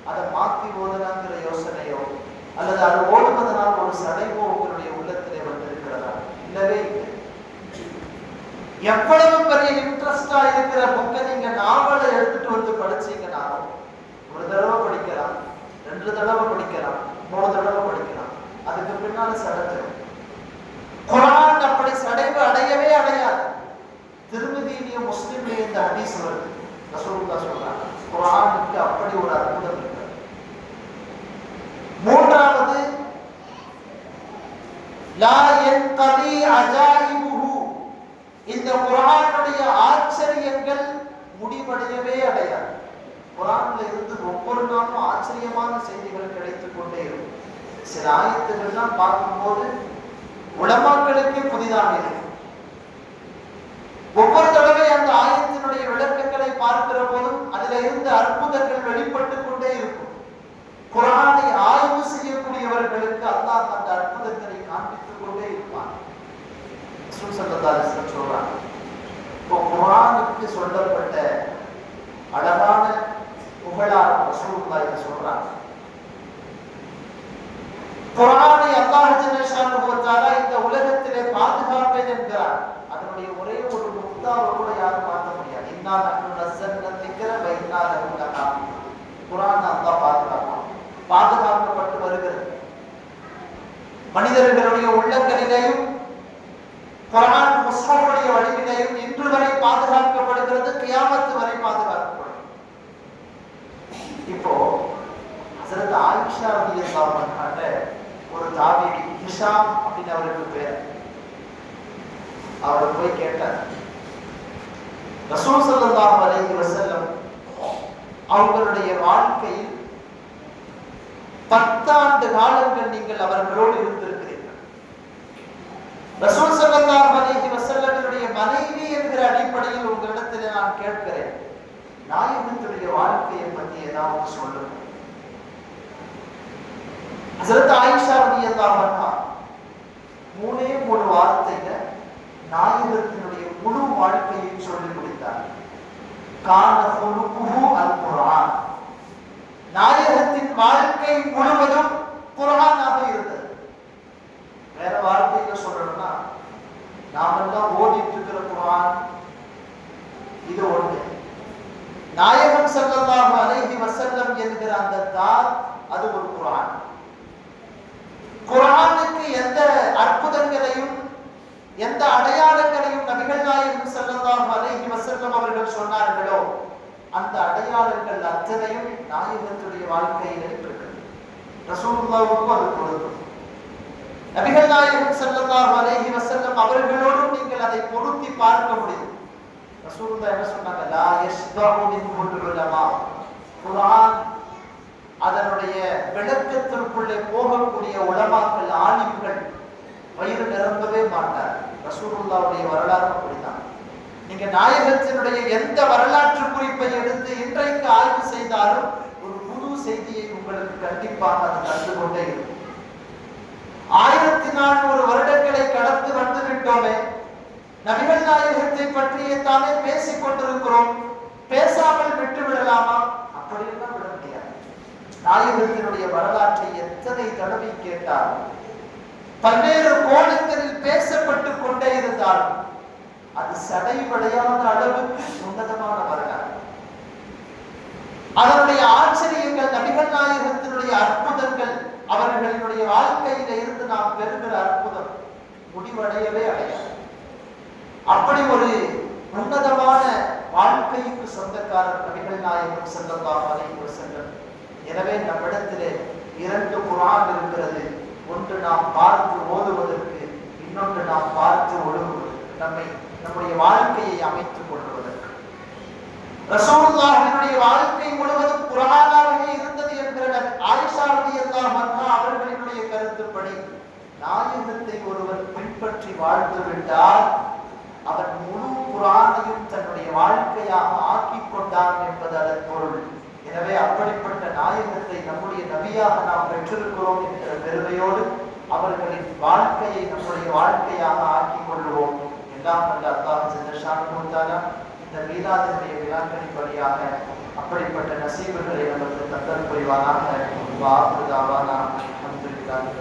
A: அதை மாத்தி ஓதலாங்கிற யோசனையோ அல்லது அது ஓடுவதனால் ஒரு சடைவோ உங்களுடைய உள்ளத்திலே வந்திருக்கிறதா? இல்லவே இல்லை. எவ்வளவு பெரிய இன்ட்ரெஸ்டா இருக்கிற புக்கை நீங்க நாவலை எடுத்துட்டு வந்து படிச்சீங்கன்னாலும் ஒரு தடவை படிக்கலாம், 2 தடவை படிக்கலாம், 3 தடவை படிக்கலாம், அதுக்கு பின்னால சடைச்சிடும். குர்ஆன் அப்படி சடைவு அடையவே அடையாது. திருமதியிலேயும் முஸ்லிம்லயும் இந்த ஹதீஸ் வருது. ரசூலுல்லாஹ் சொல்றாங்க, குர்ஆனுக்கு அப்படி ஒரு அற்புதம் இருக்கு. மூன்றாவது, லா யன்கதி அஜாயிபுஹு, இந்த குர்ஆனுடைய ஆச்சரியங்கள் முடிவடையவே அடையாது. குர்ஆன்ல இருந்து ஒவ்வொரு நாளும் ஆச்சரியமான செய்திகள் கிடைத்துக் கொண்டே இருக்கும். சில ஆயத்துக்கள்லாம் பார்க்கும்போது உலமாக்களுக்கே புதிதாக இருக்கு. ஒவ்வொரு தடவை அந்த ஆயத்தினுடைய விளக்கங்களை பார்க்கிற போதும் அதில் இருந்த அற்புதங்கள் வெளிப்பட்டுக் கொண்டே இருக்கும். குர்ஆனை ஆய்வு செய்யக்கூடியவர்களுக்கு அல்லாஹ் அந்த அற்புதங்களை காண்பித்துக் கொண்டே இருப்பான். ரசூல் ஸல்லல்லாஹு அலைஹி வஸல்லம் சொல்றாங்க, குர்ஆனுக்கு சொல்லப்பட்ட அழகான புகழார் ரசூலுல்லாஹ் சொல்றாங்க. குர்ஆனை அல்லாஹ் ஜல்லல்லாஹு வ தஆலா இந்த உலகத்திலே பாதுகாப்பேன் என்கிறார். அதனுடைய ஒரே ஒரு முக்தாவை கூட யாரும் மாற்ற முடியாது. இன்னா நஹ்னு நஸல்னா திக்ர வ இன்னா லஹு லஹாஃபிதூன். குர்ஆன் அல்லாஹ் பாதுகாக்கப்பட்டு வருகிறது. மனிதர்களுடைய உள்ளங்களிலேயும் குர்ஆன் முஸ்ஹஃபுடைய வடிவிலேயும் இன்று வரை பாதுகாக்கப்படுகிறது, கியாமத் வரை பாதுகாக்கப்படும். இப்போ ஹஜ்ரத் ஆயிஷா ரலியல்லாஹு அன்ஹா ஒரு தாபீஇ, ஹிஷாம் அப்படின்னு அவருக்கு பேர், அவர் போய் கேட்டார், ரசூல் ஸல்லல்லாஹு அலைஹி வஸல்லம் அவர்களுடைய வாழ்க்கையில் 10 ஆண்டு காலங்கள் நீங்கள் அவர்களோடு இருந்திருக்கிறீர்கள். ரசூல் ஸல்லல்லாஹு அலைஹி வஸல்லமுடைய மனைவி என்கிற அடிப்படையில் உங்களிடத்தில் நான் கேட்கிறேன், நாயகத்துடைய வாழ்க்கையை பற்றி ஏதாவது சொல்லுங்க. ஹஜ்ரத் ஆயிஷா ரலியல்லாஹு அன்ஹா 3 வார்த்தையில நாயகத்தினுடைய முழு வாழ்க்கையை சொல்லி முடித்தார். கான குலுகுஹு அல் குர்ஆன், நாயகத்தின் வாழ்க்கை முழுவதும் குர்ஆனாக இருந்தது. வேற வார்த்தையில சொல்லணும்னா, நாமெல்லாம் ஓடிட்டு இருக்கிற குர்ஆன் இது ஒண்ணு, நாயகம் ஸல்லல்லாஹு அலைஹி வஸல்லம் என்கிற அந்த தாத் அது ஒரு குர்ஆன். குர்ஆனுக்கு எந்த அற்புதங்களையும் எந்த அடையாளங்களையும் நபிகள் நாயகம் ஸல்லல்லாஹு அலைஹி வஸல்லம் வஸல்லம் அவர்கள் சொன்னார்களோ அந்த அடையாளங்கள் அத்தனையும் நாயகத்துடைய வாழ்க்கையிலே இருக்கிறது. ரசூலுல்லாஹ்வுக்கு அது பொருந்தும். நபிகள் நாயகம் ஸல்லல்லாஹு அலைஹி வஸல்லம் அவர்களோடு நீங்கள் அதை பொருத்தி பார்க்க முடியும். ரசூலுல்லாஹ் என்ன சொன்னாங்க? லா யஸ்பஹு மின்ஹுல் உலமா. குர்ஆன் அதனுடைய விளக்கத்திற்குள்ளே போகக்கூடிய உலமாக்கள், ஆலிம்கள் வயிறு நிரம்பவே மாட்டார். ரசூலுல்லாஹ்வுடைய வரலாறு அப்படிதான். நீங்க நாயகத்தினுடைய எந்த வரலாற்று குறிப்பை எடுத்து இன்றைக்கு ஆய்வு செய்தாலும் ஒரு புது செய்தியை உங்களுக்கு கண்டிப்பாக அது தந்து கொண்டே இருக்கும். 1400 வருடங்களை கடந்து வந்து விட்டோமே, நபிகள் நாயகத்தை பற்றியே தானே பேசிக் கொண்டிருக்கிறோம். பேசாமல் விட்டு விடலாமா? அப்படியெல்லாம் விட முடியாது. நாயகத்தினுடைய வரலாற்றை எத்தனை தடவை கேட்டாலும், பல்வேறு கோணங்களில் பேசப்பட்டு கொண்டே இருந்தாலும் அது சடைவடையாத அளவுக்கு உன்னதமான வரலாறு. அதனுடைய ஆச்சரியங்கள், நபிகள் நாயகத்தினுடைய அற்புதங்கள், அவர்களுடைய வாழ்க்கையில இருந்து நாம் பெறுகிற அற்புதம் முடிவடையவே அடையாது. அப்படி ஒரு உன்னதமான வாழ்க்கைக்கு சொந்தக்காரர் நபிகள் நாயகம் ஸல்லல்லாஹு அலைஹி வஸல்லம். எனவே நம்மிடத்திலே 2 குர்ஆன் இருக்கிறது. ஒன்று நாம் பார்த்து ஓதுவதற்கு, இன்னொன்று நாம் பார்த்து ஒழுகுவதற்கு, நம்முடைய வாழ்க்கையை அமைத்துக் கொள்வதற்கு. ரசூலுல்லாஹ்வினுடைய வாழ்க்கை முழுவதும் குர்ஆனாகவே இருந்தது என்கிற ஆயிஷா ரலியல்லாஹு அன்ஹா அவர்களுடைய கருத்துப்படி, நாயகத்தை ஒருவர் பின்பற்றி வாழ்ந்து விட்டால் அவன் முழு குர்ஆனையும் தன்னுடைய வாழ்க்கையாக ஆக்கிக் கொண்டான் என்பது அதன் பொருள். எனவே அப்படிப்பட்ட நாயகத்தை நம்முடைய நபியாக நாம் பெற்றிருக்கிறோம் என்கிற பெருமையோடு அவர்களின் வாழ்க்கையை நம்முடைய வாழ்க்கையாக ஆக்கிக் கொள்வோம். எல்லாம் வல்ல அல்லாஹ் ஜல்ல ஷானுஹு தஆலா இந்த மீலாதுடைய விழாக்களின் வழியாக அப்படிப்பட்ட நசீபுகளை நமக்கு தந்தல் புரிவானாக. வா ஆகிரு தஅவானா அல்ஹம்துலில்லாஹி.